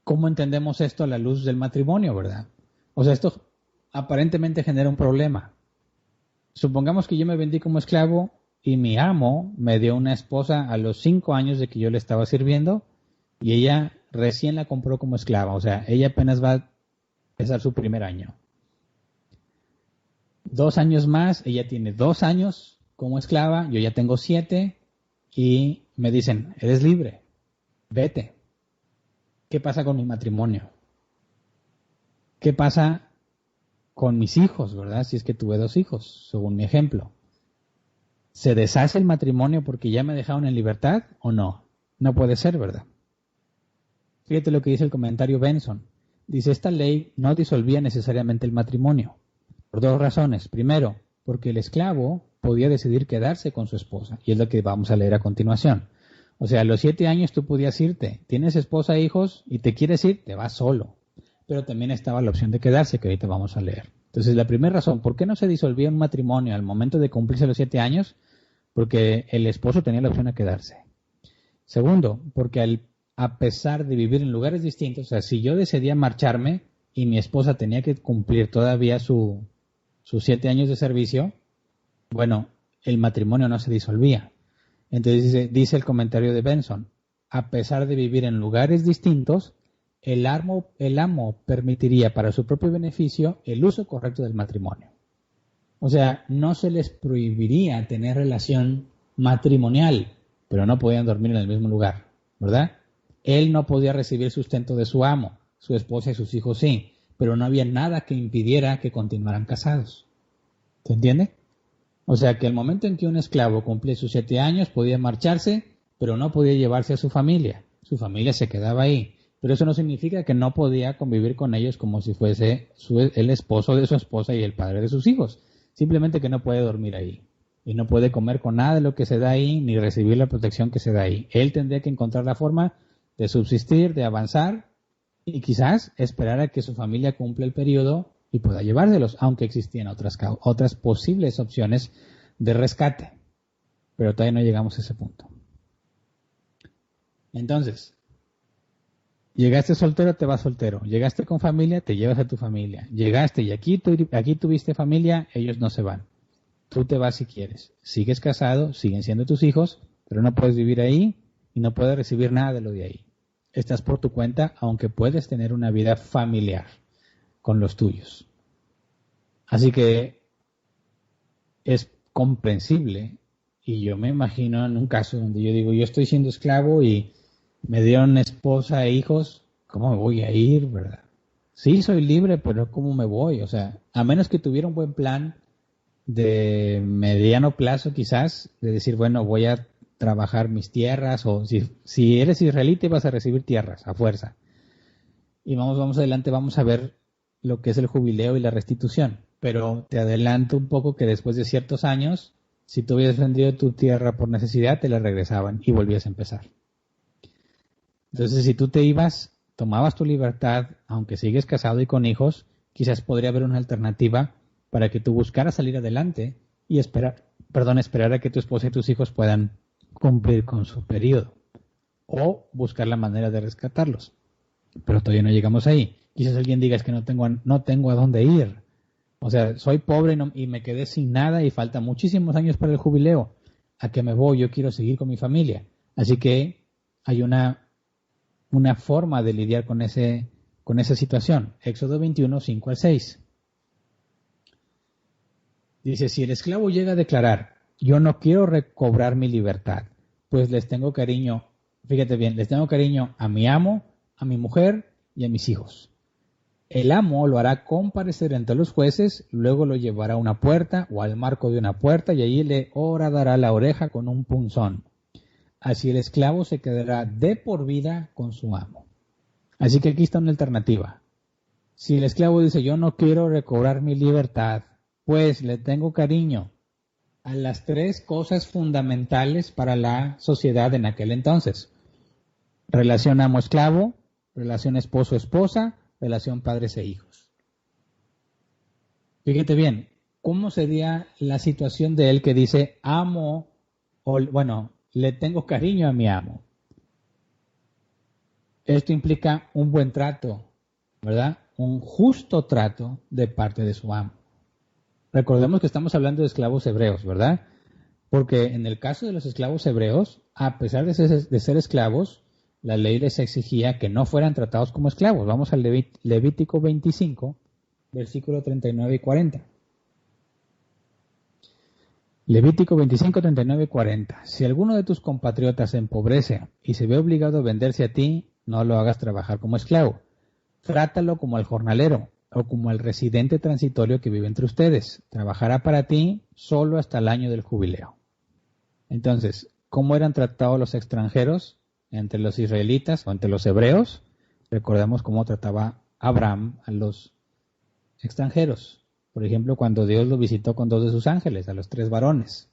¿cómo entendemos esto a la luz del matrimonio, verdad? O sea, esto aparentemente genera un problema. Supongamos que yo me vendí como esclavo y mi amo me dio una esposa a los 5 años de que yo le estaba sirviendo y ella recién la compró como esclava. O sea, ella apenas va a empezar su primer año. 2 años más, ella tiene 2 años como esclava, yo ya tengo 7 y me dicen, eres libre, vete. ¿Qué pasa con mi matrimonio? ¿Qué pasa con mis hijos, verdad? Si es que tuve 2 hijos, según mi ejemplo. ¿Se deshace el matrimonio porque ya me dejaron en libertad o no? No puede ser, ¿verdad? Fíjate lo que dice el comentario Benson. Dice, esta ley no disolvía necesariamente el matrimonio. Por 2 razones. Primero, porque el esclavo podía decidir quedarse con su esposa. Y es lo que vamos a leer a continuación. O sea, a los 7 años tú podías irte. Tienes esposa e hijos y te quieres ir, te vas solo. Pero también estaba la opción de quedarse, que ahorita vamos a leer. Entonces, la primera razón, ¿por qué no se disolvía un matrimonio al momento de cumplirse los 7 años? Porque el esposo tenía la opción de quedarse. Segundo, porque a pesar de vivir en lugares distintos, o sea, si yo decidía marcharme y mi esposa tenía que cumplir todavía sus 7 años de servicio, bueno, el matrimonio no se disolvía. Entonces dice el comentario de Benson, a pesar de vivir en lugares distintos, el amo permitiría para su propio beneficio el uso correcto del matrimonio. O sea, no se les prohibiría tener relación matrimonial, pero no podían dormir en el mismo lugar, ¿verdad? Él no podía recibir sustento de su amo, su esposa y sus hijos sí, pero no había nada que impidiera que continuaran casados. ¿Se entiende? O sea que el momento en que un esclavo cumplía sus 7 años podía marcharse, pero no podía llevarse a su familia. Su familia se quedaba ahí. Pero eso no significa que no podía convivir con ellos como si fuese el esposo de su esposa y el padre de sus hijos. Simplemente que no puede dormir ahí. Y no puede comer con nada de lo que se da ahí, ni recibir la protección que se da ahí. Él tendría que encontrar la forma de subsistir, de avanzar, y quizás esperar a que su familia cumpla el periodo y pueda llevárselos, aunque existían otras posibles opciones de rescate. Pero todavía no llegamos a ese punto. Entonces, llegaste soltero, te vas soltero. Llegaste con familia, te llevas a tu familia. Llegaste y aquí tuviste familia, ellos no se van. Tú te vas si quieres. Sigues casado, siguen siendo tus hijos, pero no puedes vivir ahí y no puedes recibir nada de lo de ahí. Estás por tu cuenta, aunque puedes tener una vida familiar con los tuyos. Así que es comprensible, y yo me imagino en un caso donde yo digo, yo estoy siendo esclavo y me dieron esposa e hijos, ¿cómo me voy a ir, verdad? Sí, soy libre, pero ¿cómo me voy? O sea, a menos que tuviera un buen plan de mediano plazo quizás, de decir, bueno, voy a trabajar mis tierras, o si eres israelita vas a recibir tierras a fuerza. Y vamos adelante, vamos a ver lo que es el jubileo y la restitución. Pero te adelanto un poco que después de ciertos años, si tú hubieras vendido tu tierra por necesidad, te la regresaban y volvías a empezar. Entonces, si tú te ibas, tomabas tu libertad, aunque sigues casado y con hijos, quizás podría haber una alternativa para que tú buscaras salir adelante y esperar a que tu esposa y tus hijos puedan cumplir con su periodo. O buscar la manera de rescatarlos. Pero todavía no llegamos ahí. Quizás alguien diga, es que no tengo a dónde ir. O sea, soy pobre y me quedé sin nada y falta muchísimos años para el jubileo. ¿A qué me voy? Yo quiero seguir con mi familia. Así que hay una forma de lidiar con esa situación. Éxodo 21, 5 al 6. Dice, si el esclavo llega a declarar, yo no quiero recobrar mi libertad, pues les tengo cariño, fíjate bien, les tengo cariño a mi amo, a mi mujer y a mis hijos. El amo lo hará comparecer ante los jueces, luego lo llevará a una puerta o al marco de una puerta y allí le horadará la oreja con un punzón. Así el esclavo se quedará de por vida con su amo. Así que aquí está una alternativa. Si el esclavo dice, yo no quiero recobrar mi libertad, pues le tengo cariño a las 3 cosas fundamentales para la sociedad en aquel entonces. Relación amo-esclavo, relación esposo-esposa, relación padres e hijos. Fíjate bien, ¿cómo sería la situación de él que dice amo, le tengo cariño a mi amo? Esto implica un buen trato, ¿verdad? Un justo trato de parte de su amo. Recordemos que estamos hablando de esclavos hebreos, ¿verdad? Porque en el caso de los esclavos hebreos, a pesar de ser esclavos, la ley les exigía que no fueran tratados como esclavos. Vamos al Levítico 25, versículo 39 y 40. Levítico 25, 39 y 40. Si alguno de tus compatriotas se empobrece y se ve obligado a venderse a ti, no lo hagas trabajar como esclavo. Trátalo como al jornalero o como al residente transitorio que vive entre ustedes. Trabajará para ti solo hasta el año del jubileo. Entonces, ¿cómo eran tratados los extranjeros entre los israelitas o entre los hebreos? Recordemos cómo trataba Abraham a los extranjeros. Por ejemplo, cuando Dios lo visitó con 2 de sus ángeles, a los 3 varones.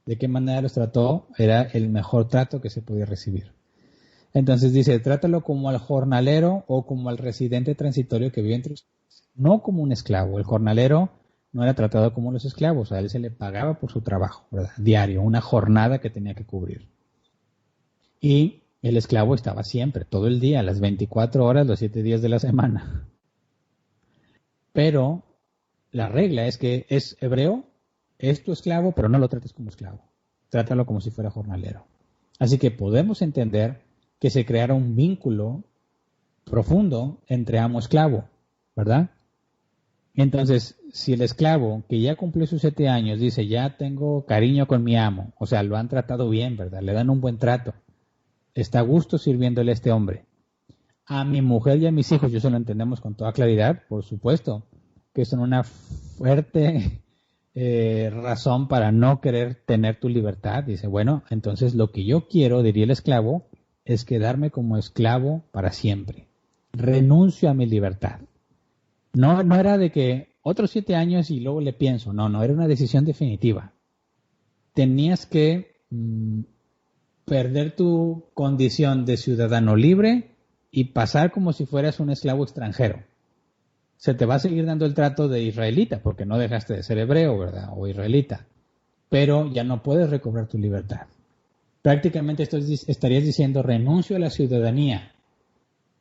¿De qué manera los trató? Era el mejor trato que se podía recibir. Entonces dice, trátalo como al jornalero o como al residente transitorio que vive entre ustedes, no como un esclavo. El jornalero no era tratado como los esclavos, a él se le pagaba por su trabajo, ¿verdad? Diario, una jornada que tenía que cubrir. Y el esclavo estaba siempre, todo el día, las 24 horas, los 7 días de la semana. Pero la regla es que es hebreo, es tu esclavo, pero no lo trates como esclavo. Trátalo como si fuera jornalero. Así que podemos entender que se creara un vínculo profundo entre amo y esclavo, ¿verdad? Entonces, si el esclavo que ya cumplió sus 7 años dice, ya tengo cariño con mi amo, o sea, lo han tratado bien, ¿verdad? Le dan un buen trato, está a gusto sirviéndole a este hombre. A mi mujer y a mis hijos, yo eso lo entendemos con toda claridad, por supuesto, que son una fuerte razón para no querer tener tu libertad. Dice, bueno, entonces lo que yo quiero, diría el esclavo, es quedarme como esclavo para siempre. Renuncio a mi libertad. No era de que otros 7 años y luego le pienso. No, era una decisión definitiva. Tenías que perder tu condición de ciudadano libre y pasar como si fueras un esclavo extranjero. Se te va a seguir dando el trato de israelita, porque no dejaste de ser hebreo, ¿verdad? O israelita. Pero ya no puedes recobrar tu libertad. Prácticamente estarías diciendo, renuncio a la ciudadanía.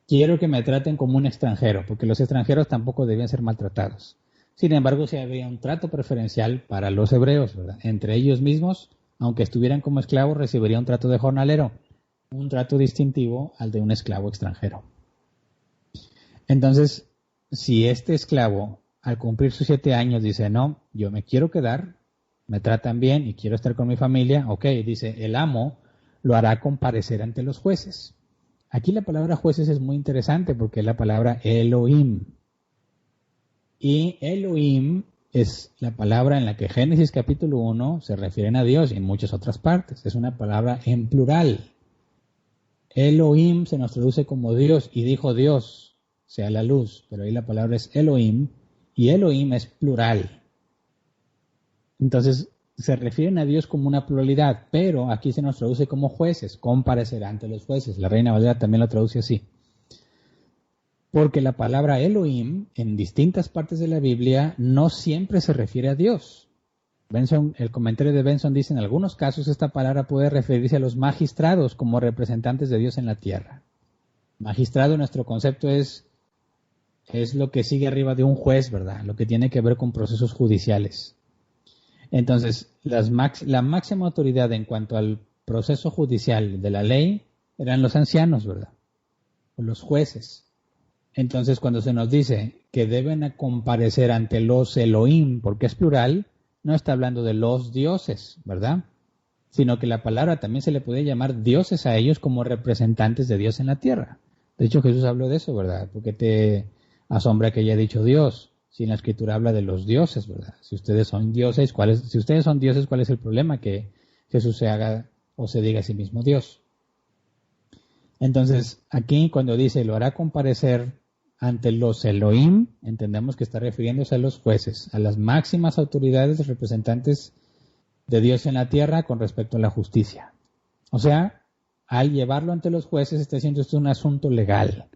Quiero que me traten como un extranjero, porque los extranjeros tampoco debían ser maltratados. Sin embargo, sí había un trato preferencial para los hebreos, ¿verdad? Entre ellos mismos, aunque estuvieran como esclavos, recibirían un trato de jornalero, un trato distintivo al de un esclavo extranjero. Entonces, si este esclavo, al cumplir sus 7 años, dice, no, yo me quiero quedar, me tratan bien y quiero estar con mi familia, ok, dice, el amo lo hará comparecer ante los jueces. Aquí la palabra jueces es muy interesante porque es la palabra Elohim. Y Elohim es la palabra en la que Génesis capítulo 1 se refieren a Dios y en muchas otras partes. Es una palabra en plural. Elohim se nos traduce como Dios y dijo Dios, sea la luz, pero ahí la palabra es Elohim y Elohim es plural. Entonces se refieren a Dios como una pluralidad, pero aquí se nos traduce como jueces, comparecerá ante los jueces. La Reina Valera también lo traduce así. Porque la palabra Elohim en distintas partes de la Biblia no siempre se refiere a Dios. El comentario de Benson dice, en algunos casos esta palabra puede referirse a los magistrados como representantes de Dios en la tierra. Magistrado, nuestro concepto es lo que sigue arriba de un juez, ¿verdad? Lo que tiene que ver con procesos judiciales. Entonces, la máxima autoridad en cuanto al proceso judicial de la ley eran los ancianos, ¿verdad? O los jueces. Entonces, cuando se nos dice que deben comparecer ante los Elohim, porque es plural, no está hablando de los dioses, ¿verdad? Sino que la palabra también se le puede llamar dioses a ellos como representantes de Dios en la tierra. De hecho, Jesús habló de eso, ¿verdad? Porque te asombra que haya dicho Dios, si en la Escritura habla de los dioses, ¿verdad? Si ustedes son dioses, ¿cuál es el problema? Que Jesús se haga o se diga a sí mismo Dios. Entonces, aquí cuando dice, lo hará comparecer ante los Elohim, entendemos que está refiriéndose a los jueces, a las máximas autoridades representantes de Dios en la tierra con respecto a la justicia. O sea, al llevarlo ante los jueces está diciendo esto es un asunto legal.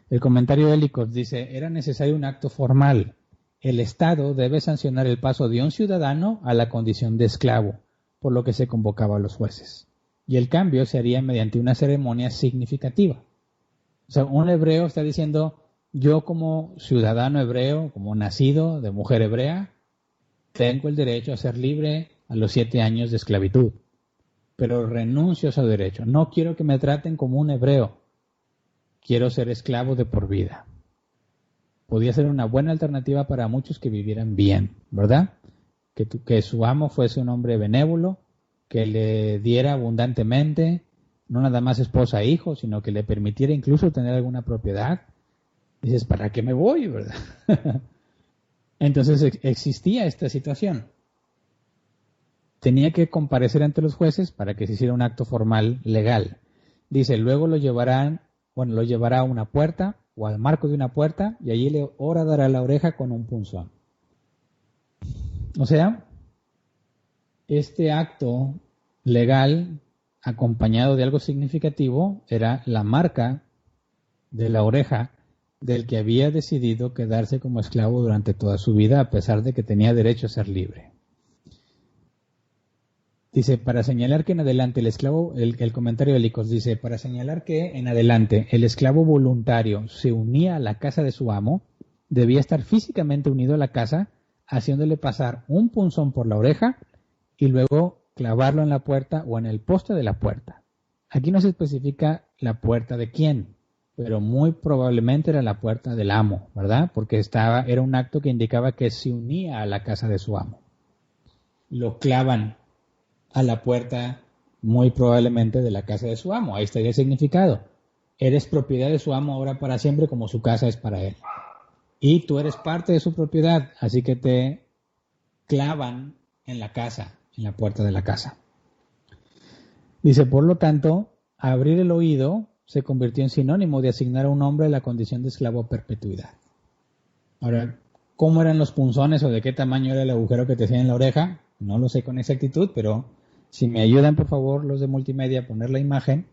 El comentario de Ellicott dice, era necesario un acto formal. El Estado debe sancionar el paso de un ciudadano a la condición de esclavo, por lo que se convocaba a los jueces. Y el cambio se haría mediante una ceremonia significativa. O sea, un hebreo está diciendo, yo como ciudadano hebreo, como nacido de mujer hebrea, tengo el derecho a ser libre a los 7 años de esclavitud. Pero renuncio a ese derecho. No quiero que me traten como un hebreo. Quiero ser esclavo de por vida. Podía ser una buena alternativa para muchos que vivieran bien, ¿verdad? Que su amo fuese un hombre benévolo, que le diera abundantemente, no nada más esposa e hijos, sino que le permitiera incluso tener alguna propiedad. Dices, ¿para qué me voy, verdad? Entonces existía esta situación. Tenía que comparecer ante los jueces para que se hiciera un acto formal legal. Dice, luego lo llevará a una puerta o al marco de una puerta y allí le horadará la oreja con un punzón. O sea, este acto legal acompañado de algo significativo era la marca de la oreja del que había decidido quedarse como esclavo durante toda su vida, a pesar de que tenía derecho a ser libre. Dice, para señalar que en adelante el esclavo, el comentario de Licos dice, para señalar que en adelante el esclavo voluntario se unía a la casa de su amo, debía estar físicamente unido a la casa, haciéndole pasar un punzón por la oreja y luego clavarlo en la puerta o en el poste de la puerta. Aquí no se especifica la puerta de quién, pero muy probablemente era la puerta del amo, ¿verdad? Porque era un acto que indicaba que se unía a la casa de su amo. Lo clavan a la puerta muy probablemente de la casa de su amo. Ahí estaría el significado. Eres propiedad de su amo ahora para siempre, como su casa es para él. Y tú eres parte de su propiedad, así que te clavan en la casa, en la puerta de la casa. Dice, por lo tanto, abrir el oído se convirtió en sinónimo de asignar a un hombre la condición de esclavo a perpetuidad. Ahora, ¿cómo eran los punzones o de qué tamaño era el agujero que te hacían en la oreja? No lo sé con exactitud, pero si me ayudan, por favor, los de multimedia a poner la imagen,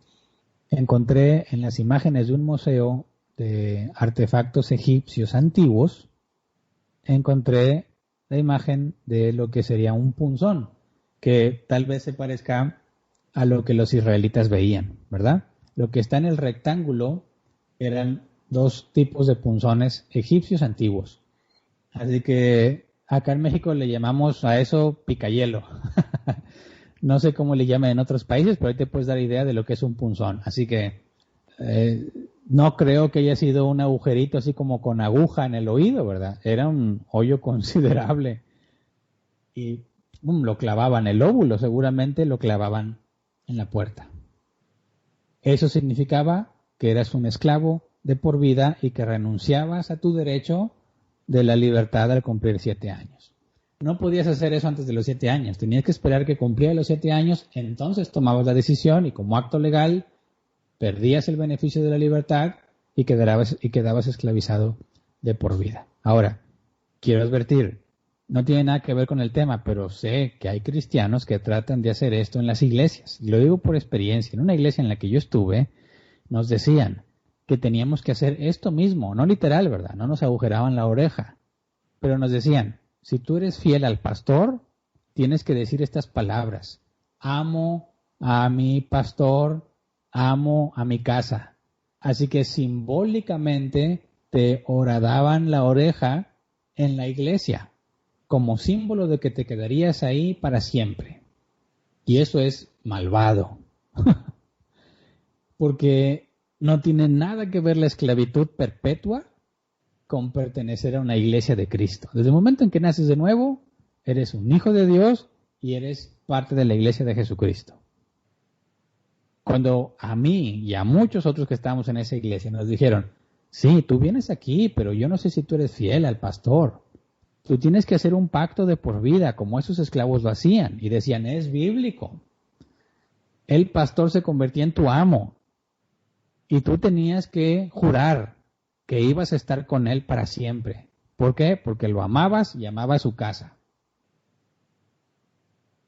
encontré en las imágenes de un museo de artefactos egipcios antiguos, encontré la imagen de lo que sería un punzón, que tal vez se parezca a lo que los israelitas veían, ¿verdad? Lo que está en el rectángulo eran dos tipos de punzones egipcios antiguos. Así que acá en México le llamamos a eso picayelo. No sé cómo le llaman en otros países, pero ahí te puedes dar idea de lo que es un punzón. Así que no creo que haya sido un agujerito así como con aguja en el oído, ¿verdad? Era un hoyo considerable. Y lo clavaban, el óvulo seguramente lo clavaban en la puerta. Eso significaba que eras un esclavo de por vida y que renunciabas a tu derecho de la libertad al cumplir 7 años. No podías hacer eso antes de los 7 años. Tenías que esperar que cumpliera los 7 años, entonces tomabas la decisión y como acto legal perdías el beneficio de la libertad y quedabas esclavizado de por vida. Ahora, quiero advertir, no tiene nada que ver con el tema, pero sé que hay cristianos que tratan de hacer esto en las iglesias. Lo digo por experiencia. En una iglesia en la que yo estuve, nos decían que teníamos que hacer esto mismo, no literal, ¿verdad? No nos agujeraban la oreja, pero nos decían, si tú eres fiel al pastor, tienes que decir estas palabras: amo a mi pastor, amo a mi casa. Así que simbólicamente te horadaban la oreja en la iglesia, como símbolo de que te quedarías ahí para siempre. Y eso es malvado, porque no tiene nada que ver la esclavitud perpetua con pertenecer a una iglesia de Cristo. Desde el momento en que naces de nuevo, eres un hijo de Dios y eres parte de la iglesia de Jesucristo. Cuando a mí y a muchos otros que estamos en esa iglesia nos dijeron, sí, tú vienes aquí, pero yo no sé si tú eres fiel al pastor. Tú tienes que hacer un pacto de por vida, como esos esclavos lo hacían. Y decían, es bíblico. El pastor se convertía en tu amo. Y tú tenías que jurar que ibas a estar con él para siempre. ¿Por qué? Porque lo amabas y amaba su casa.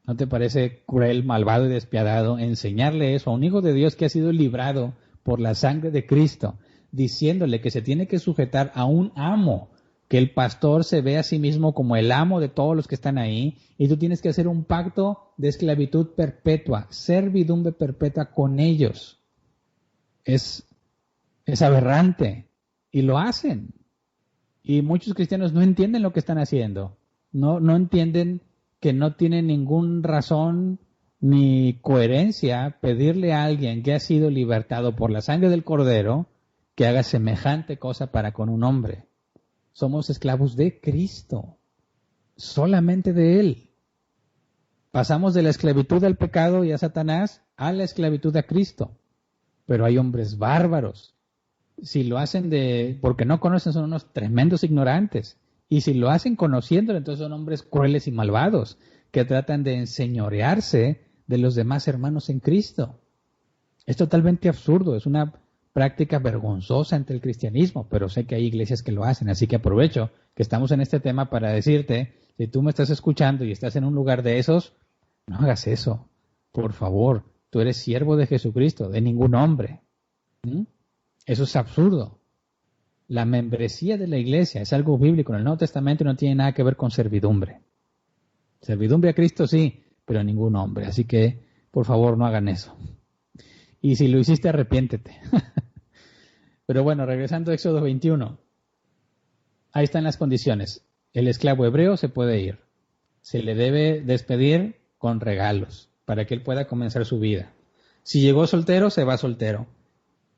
¿No te parece cruel, malvado y despiadado enseñarle eso a un hijo de Dios que ha sido librado por la sangre de Cristo, diciéndole que se tiene que sujetar a un amo, que el pastor se ve a sí mismo como el amo de todos los que están ahí, y tú tienes que hacer un pacto de esclavitud perpetua, servidumbre perpetua con ellos? Es aberrante, y lo hacen. Y muchos cristianos no entienden lo que están haciendo, no entienden que no tiene ninguna razón ni coherencia pedirle a alguien que ha sido libertado por la sangre del Cordero que haga semejante cosa para con un hombre. Somos esclavos de Cristo, solamente de Él. Pasamos de la esclavitud al pecado y a Satanás a la esclavitud a Cristo. Pero hay hombres bárbaros. Si lo hacen porque no conocen, son unos tremendos ignorantes. Y si lo hacen conociéndolo, entonces son hombres crueles y malvados que tratan de enseñorearse de los demás hermanos en Cristo. Es totalmente absurdo, es una práctica vergonzosa ante el cristianismo, pero sé que hay iglesias que lo hacen, así que aprovecho que estamos en este tema para decirte Si tú me estás escuchando y estás en un lugar de esos, no hagas eso. Por favor, tú eres siervo de Jesucristo, de ningún hombre. Eso es absurdo. La membresía de la iglesia es algo bíblico. En el Nuevo Testamento no tiene nada que ver con servidumbre. Servidumbre a Cristo sí, pero a ningún hombre. Así que, por favor, no hagan eso. Y si lo hiciste, arrepiéntete. Pero bueno, regresando a Éxodo 21. Ahí están las condiciones. El esclavo hebreo se puede ir. Se le debe despedir con regalos para que él pueda comenzar su vida. Si llegó soltero, se va soltero.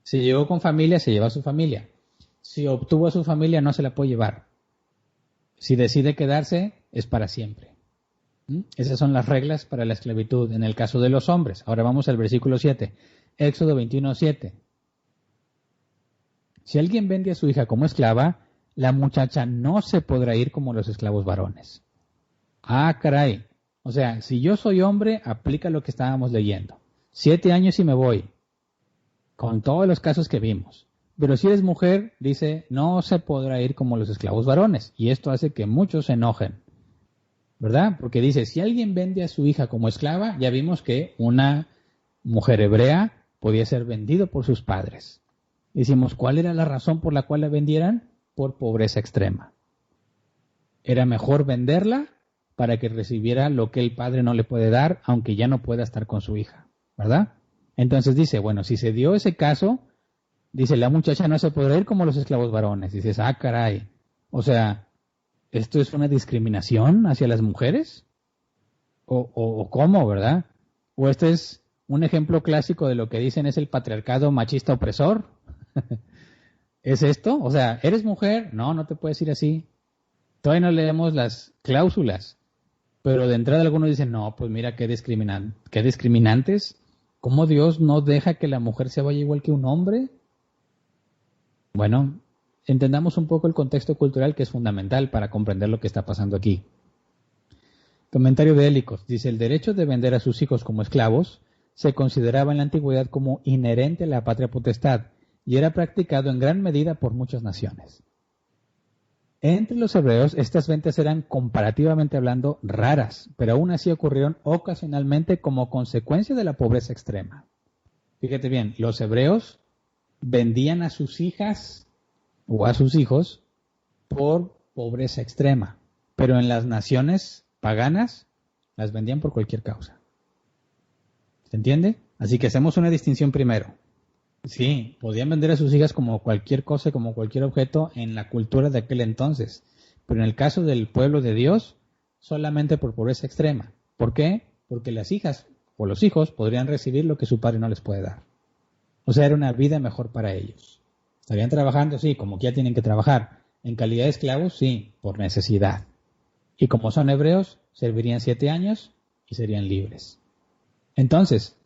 Si llegó con familia, se lleva a su familia. Si obtuvo a su familia, no se la puede llevar. Si decide quedarse, es para siempre. Esas son las reglas para la esclavitud en el caso de los hombres. Ahora vamos al versículo 7. Éxodo 21:7. Si alguien vende a su hija como esclava, la muchacha no se podrá ir como los esclavos varones. Ah, caray. O sea, si yo soy hombre, aplica lo que estábamos leyendo. 7 años y me voy. Con todos los casos que vimos. Pero si eres mujer, dice, no se podrá ir como los esclavos varones. Y esto hace que muchos se enojen. ¿Verdad? Porque dice, si alguien vende a su hija como esclava, ya vimos que una mujer hebrea podía ser vendido por sus padres. Decimos, ¿cuál era la razón por la cual la vendieran? Por pobreza extrema. Era mejor venderla para que recibiera lo que el padre no le puede dar, aunque ya no pueda estar con su hija, ¿verdad? Entonces dice, bueno, si se dio ese caso, dice, la muchacha no se podrá ir como los esclavos varones. Dices, ah, caray, o sea, ¿esto es una discriminación hacia las mujeres? ¿O cómo, verdad? ¿O este es un ejemplo clásico de lo que dicen es el patriarcado machista opresor? ¿Es esto? O sea, ¿eres mujer? No, no te puedes ir así. Todavía no leemos las cláusulas. Pero de entrada algunos dicen, no, pues mira qué discriminantes. ¿Cómo Dios no deja que la mujer se vaya igual que un hombre? Bueno, entendamos un poco el contexto cultural que es fundamental para comprender lo que está pasando aquí. Comentario de Hélicos. Dice, el derecho de vender a sus hijos como esclavos se consideraba en la antigüedad como inherente a la patria potestad y era practicado en gran medida por muchas naciones. Entre los hebreos, estas ventas eran, comparativamente hablando, raras, pero aún así ocurrieron ocasionalmente como consecuencia de la pobreza extrema. Fíjate bien, los hebreos vendían a sus hijas o a sus hijos por pobreza extrema, pero en las naciones paganas las vendían por cualquier causa. ¿Se entiende? Así que hacemos una distinción primero. Sí, podían vender a sus hijas como cualquier cosa, como cualquier objeto en la cultura de aquel entonces. Pero en el caso del pueblo de Dios, solamente por pobreza extrema. ¿Por qué? Porque las hijas o los hijos podrían recibir lo que su padre no les puede dar. O sea, era una vida mejor para ellos. ¿Estarían trabajando? Sí, como que ya tienen que trabajar. En calidad de esclavos, sí, por necesidad. Y como son hebreos, servirían 7 años y serían libres. Entonces,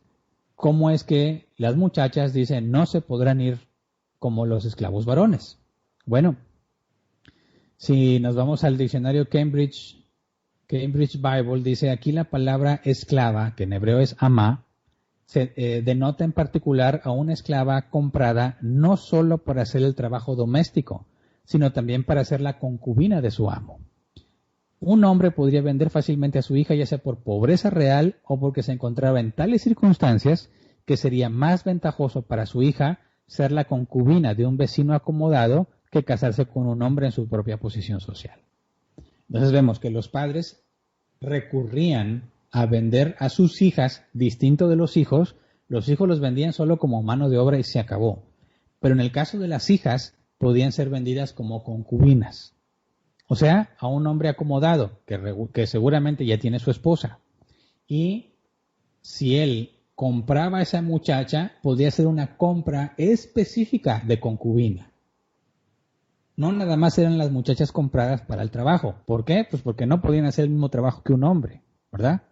¿cómo es que las muchachas dicen no se podrán ir como los esclavos varones? Bueno, si nos vamos al diccionario Cambridge Bible, dice aquí la palabra esclava, que en hebreo es amá, se denota en particular a una esclava comprada no solo para hacer el trabajo doméstico, sino también para ser la concubina de su amo. Un hombre podría vender fácilmente a su hija ya sea por pobreza real o porque se encontraba en tales circunstancias que sería más ventajoso para su hija ser la concubina de un vecino acomodado que casarse con un hombre en su propia posición social. Entonces vemos que los padres recurrían a vender a sus hijas distinto de los hijos los vendían solo como mano de obra y se acabó. Pero en el caso de las hijas podían ser vendidas como concubinas. O sea, a un hombre acomodado que seguramente ya tiene su esposa. Y si él compraba a esa muchacha, podía ser una compra específica de concubina. No nada más eran las muchachas compradas para el trabajo. ¿Por qué? Pues porque no podían hacer el mismo trabajo que un hombre, ¿verdad?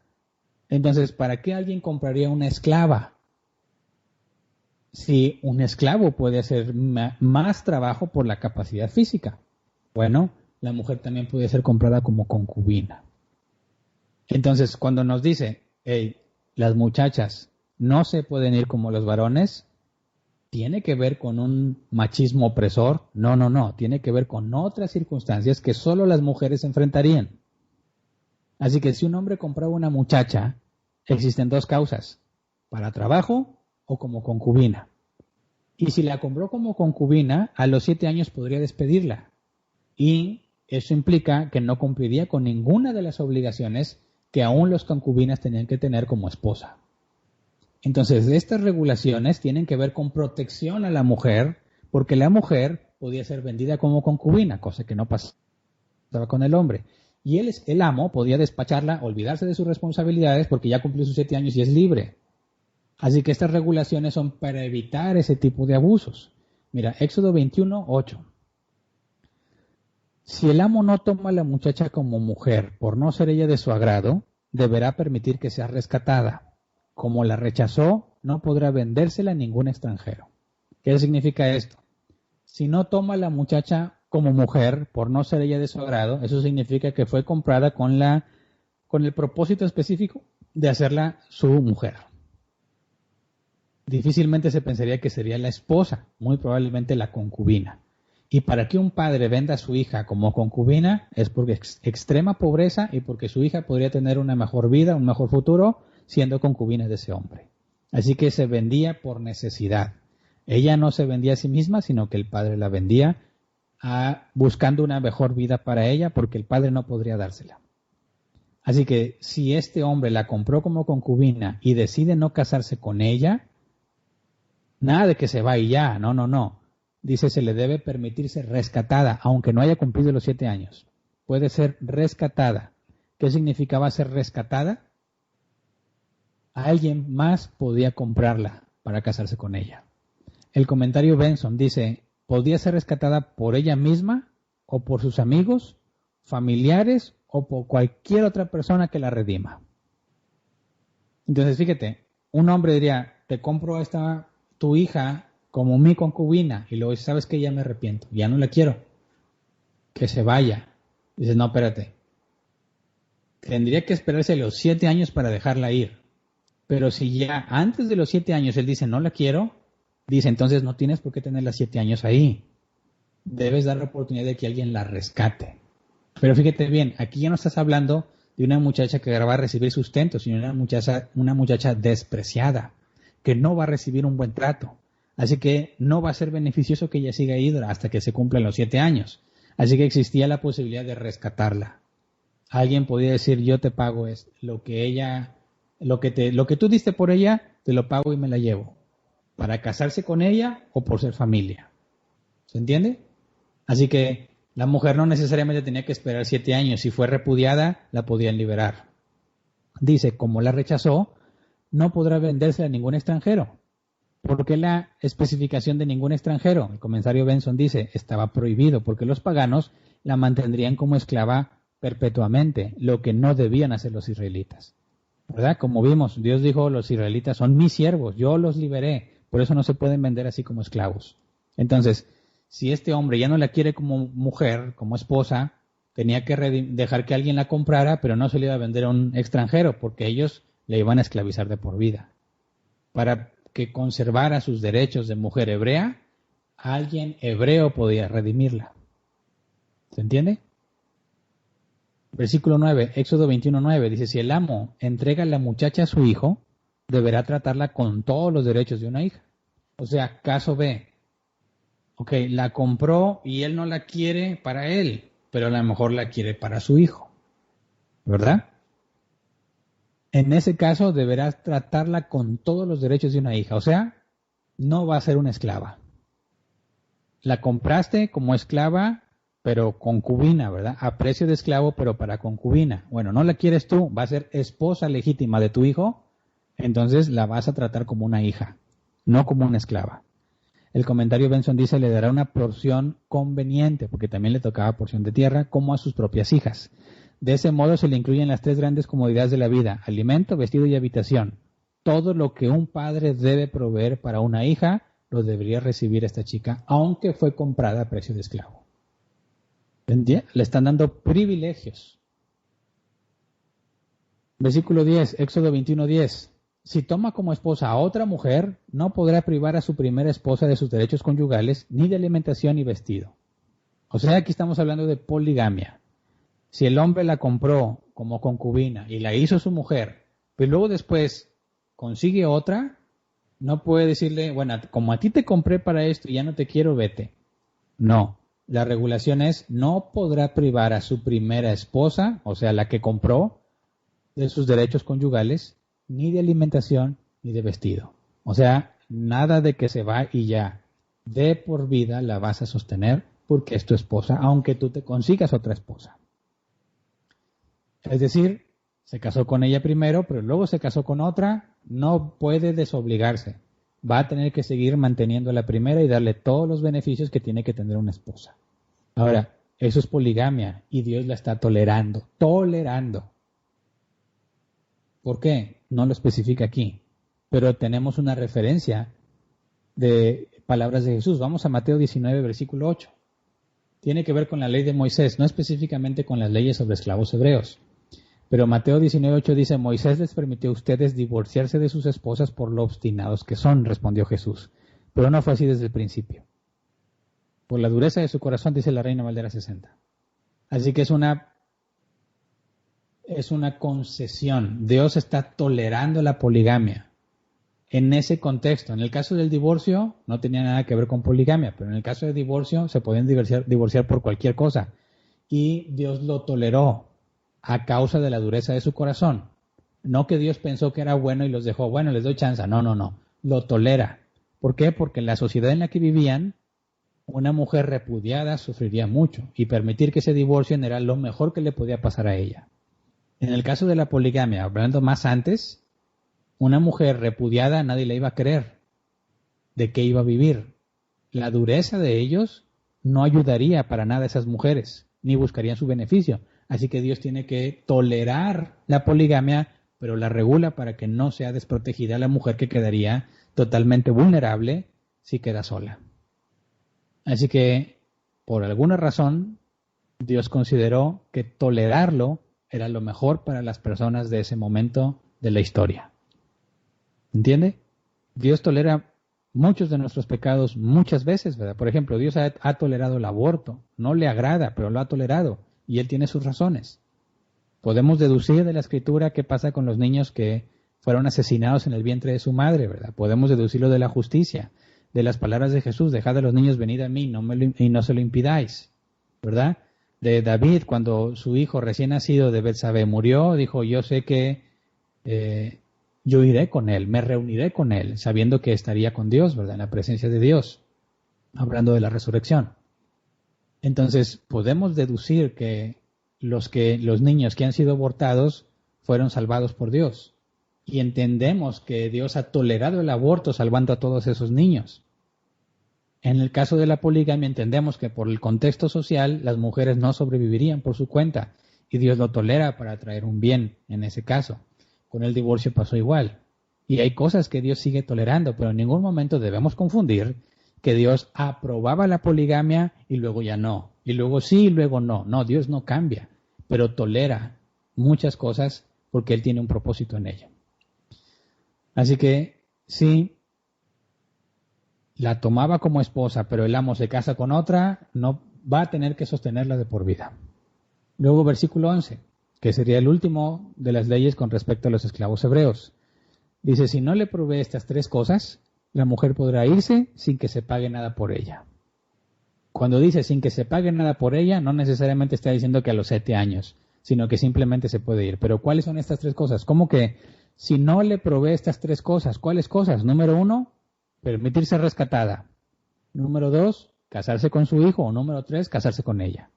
Entonces, ¿para qué alguien compraría una esclava? Si un esclavo puede hacer más trabajo por la capacidad física. Bueno, la mujer también puede ser comprada como concubina. Entonces, cuando nos dice, hey, las muchachas no se pueden ir como los varones, ¿tiene que ver con un machismo opresor? No, tiene que ver con otras circunstancias que solo las mujeres enfrentarían. Así que si un hombre compraba una muchacha, existen dos causas, para trabajo o como concubina. Y si la compró como concubina, a los 7 años podría despedirla. Y eso implica que no cumpliría con ninguna de las obligaciones que aún los concubinas tenían que tener como esposa. Entonces, estas regulaciones tienen que ver con protección a la mujer, porque la mujer podía ser vendida como concubina, cosa que no pasaba con el hombre. Y el amo podía despacharla, olvidarse de sus responsabilidades, porque ya cumplió sus 7 años y es libre. Así que estas regulaciones son para evitar ese tipo de abusos. Mira, Éxodo 21:8. Si el amo no toma a la muchacha como mujer por no ser ella de su agrado, deberá permitir que sea rescatada. Como la rechazó, no podrá vendérsela a ningún extranjero. ¿Qué significa esto? Si no toma a la muchacha como mujer por no ser ella de su agrado, eso significa que fue comprada con el propósito específico de hacerla su mujer. Difícilmente se pensaría que sería la esposa, muy probablemente la concubina. Y para que un padre venda a su hija como concubina es porque extrema pobreza y porque su hija podría tener una mejor vida, un mejor futuro, siendo concubina de ese hombre. Así que se vendía por necesidad. Ella no se vendía a sí misma, sino que el padre la vendía buscando una mejor vida para ella porque el padre no podría dársela. Así que si este hombre la compró como concubina y decide no casarse con ella, nada de que se va y ya, no. Dice, se le debe permitir ser rescatada, aunque no haya cumplido los 7 años. Puede ser rescatada. ¿Qué significaba ser rescatada? Alguien más podía comprarla para casarse con ella. El comentario Benson dice, podía ser rescatada por ella misma o por sus amigos, familiares o por cualquier otra persona que la redima. Entonces, fíjate, un hombre diría, te compro a tu hija como mi concubina, y luego sabes que ya me arrepiento, ya no la quiero, que se vaya. Dices, no, espérate, tendría que esperarse los 7 años para dejarla ir, pero si ya antes de los 7 años él dice, no la quiero, dice, entonces no tienes por qué tenerla 7 años ahí, debes dar la oportunidad de que alguien la rescate. Pero fíjate bien, aquí ya no estás hablando de una muchacha que va a recibir sustento, sino una muchacha despreciada, que no va a recibir un buen trato. Así que no va a ser beneficioso que ella siga ahí hasta que se cumplan los 7 años. Así que existía la posibilidad de rescatarla. Alguien podía decir, yo te pago lo que tú diste por ella, te lo pago y me la llevo. Para casarse con ella o por ser familia. ¿Se entiende? Así que la mujer no necesariamente tenía que esperar 7 años. Si fue repudiada, la podían liberar. Dice, como la rechazó, no podrá venderse a ningún extranjero. ¿Por qué la especificación de ningún extranjero? El comentario Benson dice, estaba prohibido porque los paganos la mantendrían como esclava perpetuamente, lo que no debían hacer los israelitas. ¿Verdad? Como vimos, Dios dijo, los israelitas son mis siervos, yo los liberé, por eso no se pueden vender así como esclavos. Entonces, si este hombre ya no la quiere como mujer, como esposa, tenía que dejar que alguien la comprara, pero no se le iba a vender a un extranjero, porque ellos le iban a esclavizar de por vida. Para que conservara sus derechos de mujer hebrea, alguien hebreo podía redimirla. ¿Se entiende? Versículo 9, Éxodo 21:9, dice, si el amo entrega a la muchacha a su hijo, deberá tratarla con todos los derechos de una hija. O sea, caso B. Ok, la compró y él no la quiere para él, pero a lo mejor la quiere para su hijo. ¿Verdad? En ese caso deberás tratarla con todos los derechos de una hija, o sea, no va a ser una esclava. La compraste como esclava, pero concubina, ¿verdad? A precio de esclavo, pero para concubina. Bueno, no la quieres tú, va a ser esposa legítima de tu hijo, entonces la vas a tratar como una hija, no como una esclava. El comentario Benson dice, le dará una porción conveniente, porque también le tocaba porción de tierra, como a sus propias hijas. De ese modo se le incluyen las 3 grandes comodidades de la vida, alimento, vestido y habitación. Todo lo que un padre debe proveer para una hija, lo debería recibir esta chica, aunque fue comprada a precio de esclavo. ¿Entiendes? Le están dando privilegios. Versículo 10, Éxodo 21:10. Si toma como esposa a otra mujer, no podrá privar a su primera esposa de sus derechos conyugales, ni de alimentación ni vestido. O sea, aquí estamos hablando de poligamia. Si el hombre la compró como concubina y la hizo su mujer, pero luego después consigue otra, no puede decirle, bueno, como a ti te compré para esto y ya no te quiero, vete. No, la regulación es, no podrá privar a su primera esposa, o sea, la que compró, de sus derechos conyugales, ni de alimentación, ni de vestido. O sea, nada de que se va y ya. De por vida la vas a sostener porque es tu esposa, aunque tú te consigas otra esposa. Es decir, se casó con ella primero, pero luego se casó con otra, no puede desobligarse. Va a tener que seguir manteniendo a la primera y darle todos los beneficios que tiene que tener una esposa. Ahora, eso es poligamia y Dios la está tolerando. Tolerando. ¿Por qué? No lo especifica aquí. Pero tenemos una referencia de palabras de Jesús. Vamos a Mateo 19, versículo 8. Tiene que ver con la ley de Moisés, no específicamente con las leyes sobre esclavos hebreos. Pero Mateo 19:8 dice, Moisés les permitió a ustedes divorciarse de sus esposas por lo obstinados que son, respondió Jesús. Pero no fue así desde el principio. Por la dureza de su corazón, dice la Reina Valera 60. Así que es una concesión. Dios está tolerando la poligamia. En ese contexto, en el caso del divorcio, no tenía nada que ver con poligamia, pero en el caso de divorcio se podían divorciar por cualquier cosa. Y Dios lo toleró a causa de la dureza de su corazón. No que Dios pensó que era bueno y los dejó, bueno, les doy chance. No. Lo tolera. ¿Por qué? Porque en la sociedad en la que vivían, una mujer repudiada sufriría mucho y permitir que se divorcien era lo mejor que le podía pasar a ella. En el caso de la poligamia, hablando más antes, una mujer repudiada nadie la iba a querer. ¿De qué iba a vivir? La dureza de ellos no ayudaría para nada a esas mujeres, ni buscarían su beneficio. Así que Dios tiene que tolerar la poligamia, pero la regula para que no sea desprotegida la mujer que quedaría totalmente vulnerable si queda sola. Así que, por alguna razón, Dios consideró que tolerarlo era lo mejor para las personas de ese momento de la historia. ¿Entiende? Dios tolera muchos de nuestros pecados muchas veces, ¿verdad? Por ejemplo, Dios ha tolerado el aborto. No le agrada, pero lo ha tolerado. Y Él tiene sus razones. Podemos deducir de la Escritura qué pasa con los niños que fueron asesinados en el vientre de su madre, ¿verdad? Podemos deducirlo de la justicia, de las palabras de Jesús, dejad a los niños venir a mí y no se lo impidáis, ¿verdad? De David, cuando su hijo recién nacido de Betsabé murió, dijo, yo sé que yo iré con él, me reuniré con él, sabiendo que estaría con Dios, ¿verdad? En la presencia de Dios, hablando de la resurrección. Entonces, podemos deducir que los niños que han sido abortados fueron salvados por Dios. Y entendemos que Dios ha tolerado el aborto salvando a todos esos niños. En el caso de la poligamia entendemos que por el contexto social las mujeres no sobrevivirían por su cuenta y Dios lo tolera para traer un bien en ese caso. Con el divorcio pasó igual. Y hay cosas que Dios sigue tolerando, pero en ningún momento debemos confundir que Dios aprobaba la poligamia y luego ya no. Y luego sí y luego no. No, Dios no cambia, pero tolera muchas cosas porque Él tiene un propósito en ello. Así que sí, la tomaba como esposa, pero el amo se casa con otra, no va a tener que sostenerla de por vida. Luego versículo 11, que sería el último de las leyes con respecto a los esclavos hebreos. Dice, si no le provee estas tres cosas, la mujer podrá irse sin que se pague nada por ella. Cuando dice sin que se pague nada por ella, no necesariamente está diciendo que a los 7 años, sino que simplemente se puede ir. Pero ¿cuáles son estas tres cosas? ¿Cómo que si no le provee estas tres cosas? ¿Cuáles cosas? Número 1, permitirse rescatada. Número 2, casarse con su hijo. O número 3, casarse con ella.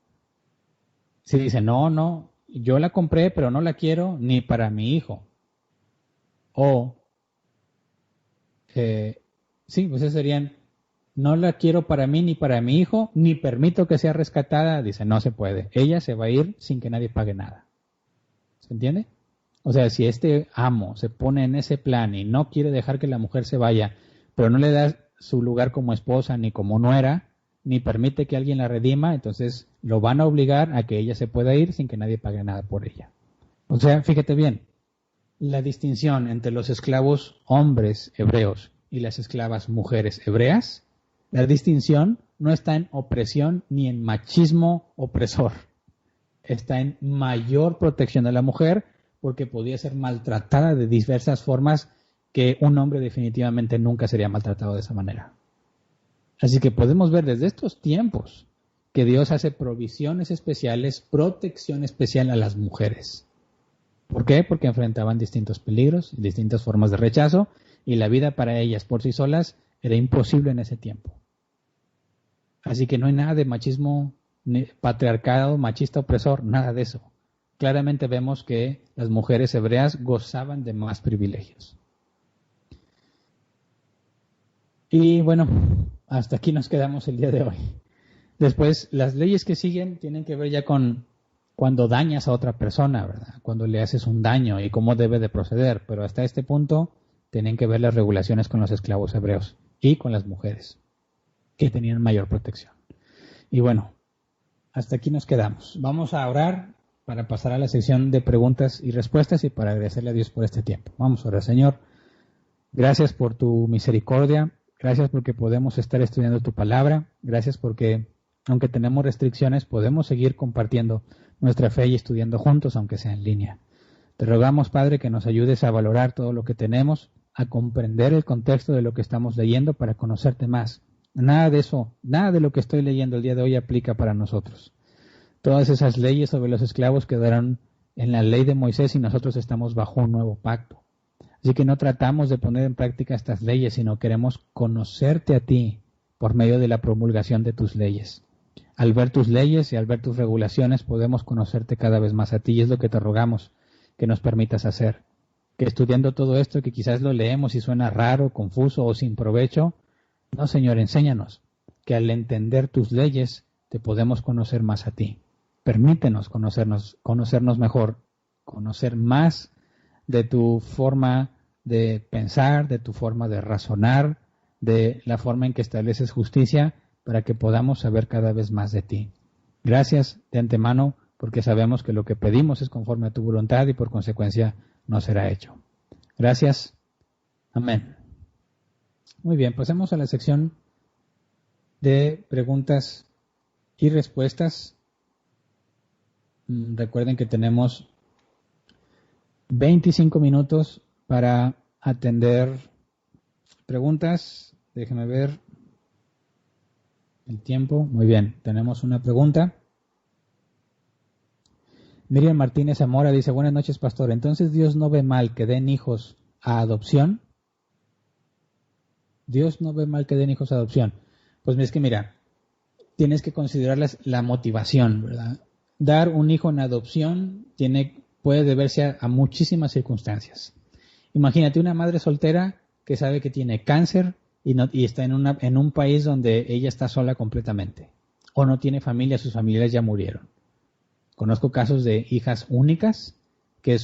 Si dice, no, yo la compré, pero no la quiero ni para mi hijo. O, sí, pues esos serían, no la quiero para mí ni para mi hijo, ni permito que sea rescatada. Dice, no se puede. Ella se va a ir sin que nadie pague nada. ¿Se entiende? O sea, si este amo se pone en ese plan y no quiere dejar que la mujer se vaya, pero no le da su lugar como esposa ni como nuera, ni permite que alguien la redima, entonces lo van a obligar a que ella se pueda ir sin que nadie pague nada por ella. O sea, fíjate bien, la distinción entre los esclavos hombres hebreos y las esclavas mujeres hebreas, la distinción no está en opresión ni en machismo opresor. está en mayor protección de la mujer porque podía ser maltratada de diversas formas que un hombre definitivamente nunca sería maltratado de esa manera. Así que podemos ver desde estos tiempos que Dios hace provisiones especiales, protección especial a las mujeres. ¿Por qué? Porque enfrentaban distintos peligros, distintas formas de rechazo, y la vida para ellas por sí solas era imposible en ese tiempo. Así que no hay nada de machismo, patriarcado, machista opresor, nada de eso. Claramente vemos que las mujeres hebreas gozaban de más privilegios. Y bueno, hasta aquí nos quedamos el día de hoy. Después, las leyes que siguen tienen que ver ya con cuando dañas a otra persona, ¿verdad? Cuando le haces un daño y cómo debe de proceder. Pero hasta este punto tienen que ver las regulaciones con los esclavos hebreos y con las mujeres, que tenían mayor protección. Y bueno, hasta aquí nos quedamos. Vamos a orar para pasar a la sección de preguntas y respuestas y para agradecerle a Dios por este tiempo. Vamos a orar. Señor, gracias por tu misericordia. Gracias porque podemos estar estudiando tu palabra. Gracias porque, aunque tenemos restricciones, podemos seguir compartiendo nuestra fe y estudiando juntos, aunque sea en línea. Te rogamos, Padre, que nos ayudes a valorar todo lo que tenemos, a comprender el contexto de lo que estamos leyendo para conocerte más. Nada de eso, nada de lo que estoy leyendo el día de hoy aplica para nosotros. Todas esas leyes sobre los esclavos quedaron en la ley de Moisés y nosotros estamos bajo un nuevo pacto. Así que no tratamos de poner en práctica estas leyes, sino queremos conocerte a ti por medio de la promulgación de tus leyes. Al ver tus leyes y al ver tus regulaciones podemos conocerte cada vez más a ti y es lo que te rogamos que nos permitas hacer. Que estudiando todo esto, que quizás lo leemos y suena raro, confuso o sin provecho, no, Señor, enséñanos que al entender tus leyes te podemos conocer más a ti. Permítenos conocernos mejor, conocer más de tu forma de pensar, de tu forma de razonar, de la forma en que estableces justicia, para que podamos saber cada vez más de ti. Gracias de antemano, porque sabemos que lo que pedimos es conforme a tu voluntad y por consecuencia no será hecho. Gracias. Amén. Muy bien, pasemos a la sección de preguntas y respuestas. Recuerden que tenemos 25 minutos para atender preguntas. Déjenme ver el tiempo. Muy bien, tenemos una pregunta. Miriam Martínez Zamora dice, buenas noches, pastor. ¿Entonces Dios no ve mal que den hijos a adopción? Dios no ve mal que den hijos a adopción. Pues es que mira, tienes que considerar la motivación, ¿verdad? Dar un hijo en adopción puede deberse a muchísimas circunstancias. Imagínate una madre soltera que sabe que tiene cáncer y está en un país donde ella está sola completamente. O no tiene familia, sus familiares ya murieron. Conozco casos de hijas únicas que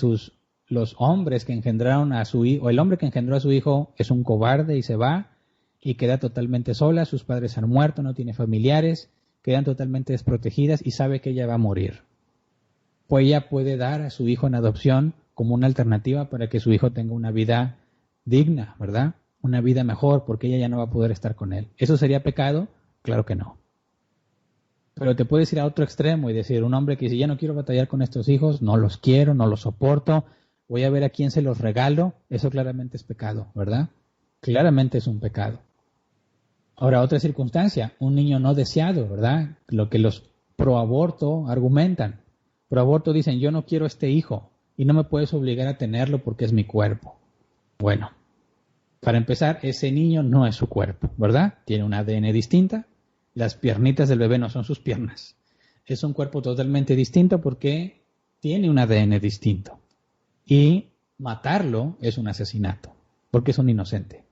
los hombres que engendraron a su hijo, o el hombre que engendró a su hijo es un cobarde y se va y queda totalmente sola, sus padres han muerto, no tiene familiares, quedan totalmente desprotegidas y sabe que ella va a morir. Pues ella puede dar a su hijo en adopción como una alternativa para que su hijo tenga una vida digna, ¿verdad? Una vida mejor, porque ella ya no va a poder estar con él. ¿Eso sería pecado? Claro que no. Pero te puedes ir a otro extremo y decir, un hombre que dice, ya no quiero batallar con estos hijos, no los quiero, no los soporto, voy a ver a quién se los regalo, eso claramente es pecado, ¿verdad? Claramente es un pecado. Ahora, otra circunstancia, un niño no deseado, ¿verdad? Lo que los pro-aborto argumentan. Pro-aborto dicen, yo no quiero este hijo y no me puedes obligar a tenerlo porque es mi cuerpo. Bueno, para empezar, ese niño no es su cuerpo, ¿verdad? Tiene un ADN distinta, las piernitas del bebé no son sus piernas. Es un cuerpo totalmente distinto porque tiene un ADN distinto. Y matarlo es un asesinato, porque es un inocente.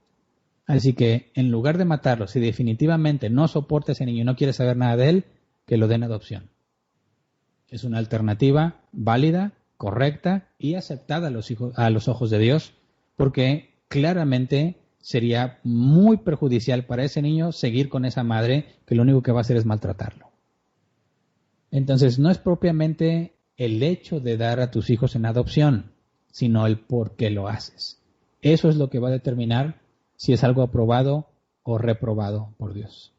Así que, en lugar de matarlo, si definitivamente no soporta a ese niño y no quiere saber nada de él, que lo den adopción. Es una alternativa válida, correcta y aceptada a los ojos de Dios, porque claramente sería muy perjudicial para ese niño seguir con esa madre que lo único que va a hacer es maltratarlo. Entonces, no es propiamente el hecho de dar a tus hijos en adopción, sino el por qué lo haces. Eso es lo que va a determinar si es algo aprobado o reprobado por Dios.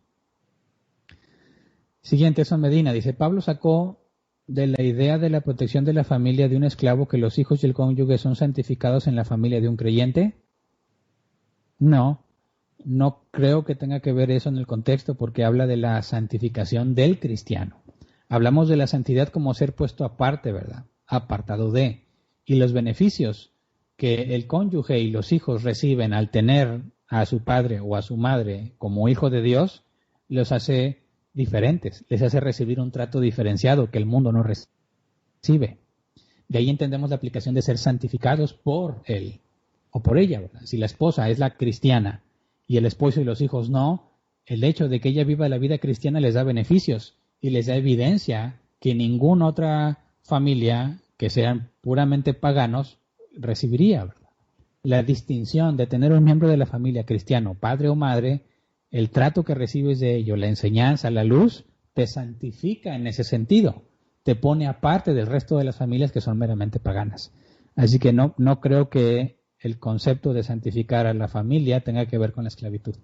Siguiente, Edson Medina dice, Pablo sacó de la idea de la protección de la familia de un esclavo que los hijos y el cónyuge son santificados en la familia de un creyente? No, no creo que tenga que ver eso en el contexto porque habla de la santificación del cristiano. Hablamos de la santidad como ser puesto aparte, ¿verdad? Apartado de. Y los beneficios que el cónyuge y los hijos reciben al tener a su padre o a su madre como hijo de Dios, los hace diferentes, les hace recibir un trato diferenciado que el mundo no recibe. De ahí entendemos la aplicación de ser santificados por él o por ella, ¿verdad? Si la esposa es la cristiana y el esposo y los hijos no, el hecho de que ella viva la vida cristiana les da beneficios y les da evidencia que ninguna otra familia que sean puramente paganos recibiría, ¿verdad? La distinción de tener un miembro de la familia cristiano, padre o madre, el trato que recibes de ello, la enseñanza, la luz, te santifica en ese sentido, te pone aparte del resto de las familias que son meramente paganas. Así que no creo que el concepto de santificar a la familia tenga que ver con la esclavitud.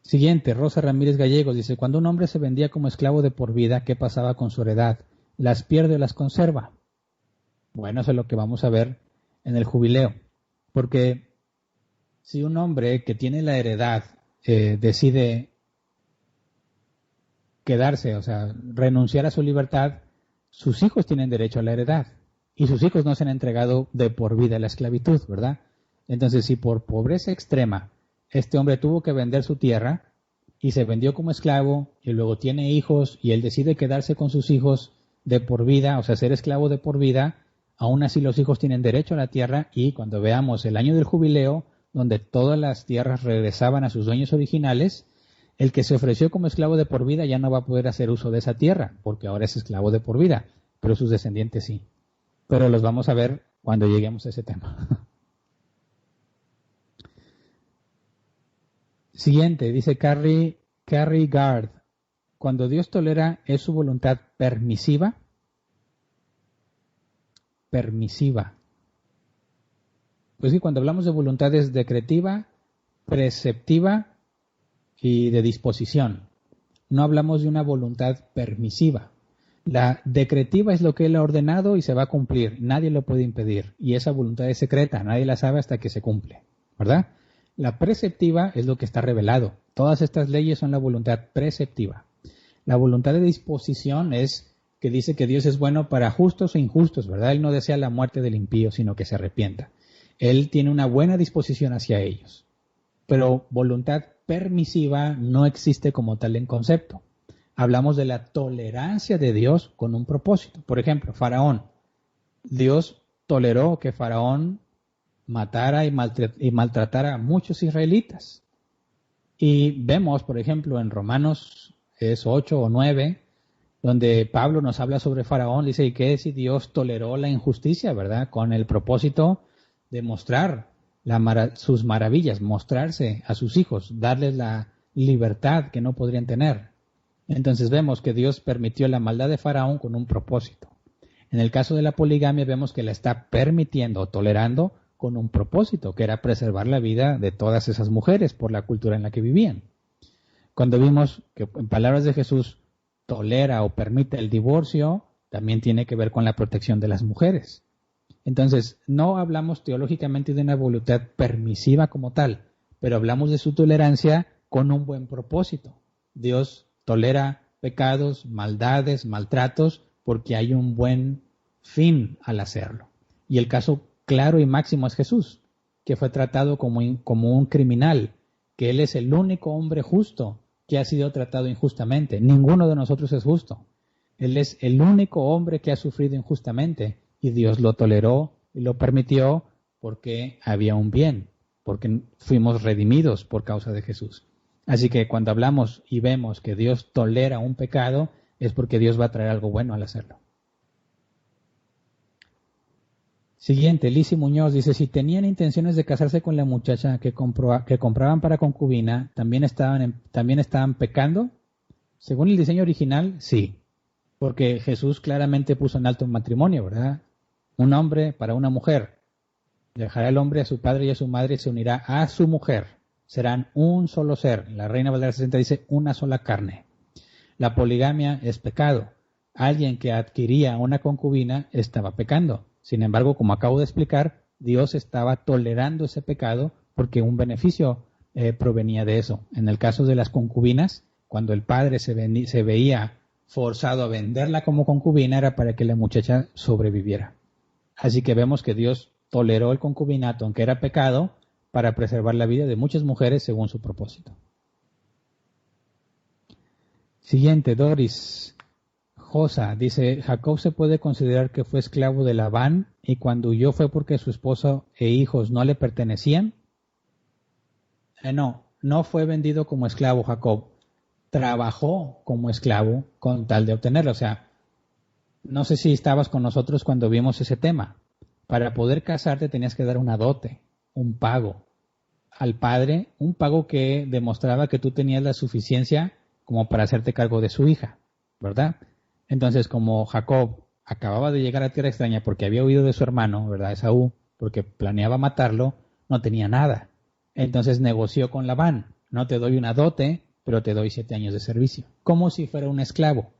Siguiente, Rosa Ramírez Gallegos dice, cuando un hombre se vendía como esclavo de por vida, ¿qué pasaba con su heredad? ¿Las pierde o las conserva? Bueno, eso es lo que vamos a ver en el jubileo, porque si un hombre que tiene la heredad decide quedarse, o sea, renunciar a su libertad, sus hijos tienen derecho a la heredad y sus hijos no se han entregado de por vida a la esclavitud, ¿verdad? Entonces, si por pobreza extrema este hombre tuvo que vender su tierra y se vendió como esclavo y luego tiene hijos y él decide quedarse con sus hijos de por vida, o sea, ser esclavo de por vida, aún así los hijos tienen derecho a la tierra y cuando veamos el año del jubileo, donde todas las tierras regresaban a sus dueños originales, el que se ofreció como esclavo de por vida ya no va a poder hacer uso de esa tierra, porque ahora es esclavo de por vida, pero sus descendientes sí. Pero los vamos a ver cuando lleguemos a ese tema. Siguiente, dice Carrie Gard. Cuando Dios tolera, ¿es su voluntad permisiva? Permisiva. Pues sí, cuando hablamos de voluntad es decretiva, preceptiva y de disposición. No hablamos de una voluntad permisiva. La decretiva es lo que Él ha ordenado y se va a cumplir. Nadie lo puede impedir. Y esa voluntad es secreta. Nadie la sabe hasta que se cumple. ¿Verdad? La preceptiva es lo que está revelado. Todas estas leyes son la voluntad preceptiva. La voluntad de disposición es que dice que Dios es bueno para justos e injustos, ¿verdad? Él no desea la muerte del impío, sino que se arrepienta. Él tiene una buena disposición hacia ellos. Pero voluntad permisiva no existe como tal en concepto. Hablamos de la tolerancia de Dios con un propósito. Por ejemplo, Faraón. Dios toleró que Faraón matara y maltratara a muchos israelitas. Y vemos, por ejemplo, en Romanos 8 o 9, donde Pablo nos habla sobre Faraón, dice, ¿y qué si Dios toleró la injusticia, verdad? Con el propósito de mostrar sus maravillas, mostrarse a sus hijos, darles la libertad que no podrían tener. Entonces vemos que Dios permitió la maldad de Faraón con un propósito. En el caso de la poligamia vemos que la está permitiendo o tolerando con un propósito, que era preservar la vida de todas esas mujeres por la cultura en la que vivían. Cuando vimos que en palabras de Jesús tolera o permite el divorcio, también tiene que ver con la protección de las mujeres. Entonces, no hablamos teológicamente de una voluntad permisiva como tal, pero hablamos de su tolerancia con un buen propósito. Dios tolera pecados, maldades, maltratos, porque hay un buen fin al hacerlo. Y el caso claro y máximo es Jesús, que fue tratado como un criminal, que Él es el único hombre justo que ha sido tratado injustamente. Ninguno de nosotros es justo. Él es el único hombre que ha sufrido injustamente y Dios lo toleró y lo permitió porque había un bien, porque fuimos redimidos por causa de Jesús. Así que cuando hablamos y vemos que Dios tolera un pecado, es porque Dios va a traer algo bueno al hacerlo. Siguiente, Lizzy Muñoz dice, si tenían intenciones de casarse con la muchacha que compraban para concubina, ¿también estaban pecando? Según el diseño original, sí, porque Jesús claramente puso en alto un matrimonio, ¿verdad? Un hombre para una mujer. Dejará el hombre a su padre y a su madre y se unirá a su mujer. Serán un solo ser. La Reina Valera 60 dice una sola carne. la poligamia es pecado. Alguien que adquiría una concubina estaba pecando. Sin embargo, como acabo de explicar, Dios estaba tolerando ese pecado porque un beneficio provenía de eso. En el caso de las concubinas, cuando el padre se veía forzado a venderla como concubina, era para que la muchacha sobreviviera. Así que vemos que Dios toleró el concubinato, aunque era pecado, para preservar la vida de muchas mujeres según su propósito. Siguiente, Doris Josa dice, Jacob se puede considerar que fue esclavo de Labán y cuando huyó fue porque su esposa e hijos no le pertenecían. No fue vendido como esclavo Jacob, trabajó como esclavo con tal de obtenerlo. O sea, no sé si estabas con nosotros cuando vimos ese tema. Para poder casarte tenías que dar una dote, un pago al padre, un pago que demostraba que tú tenías la suficiencia como para hacerte cargo de su hija, ¿verdad? Entonces, como Jacob acababa de llegar a tierra extraña porque había huido de su hermano, ¿verdad? Esaú, porque planeaba matarlo, no tenía nada. Entonces negoció con Labán, no te doy una dote, pero te doy 7 años de servicio. Como si fuera un esclavo,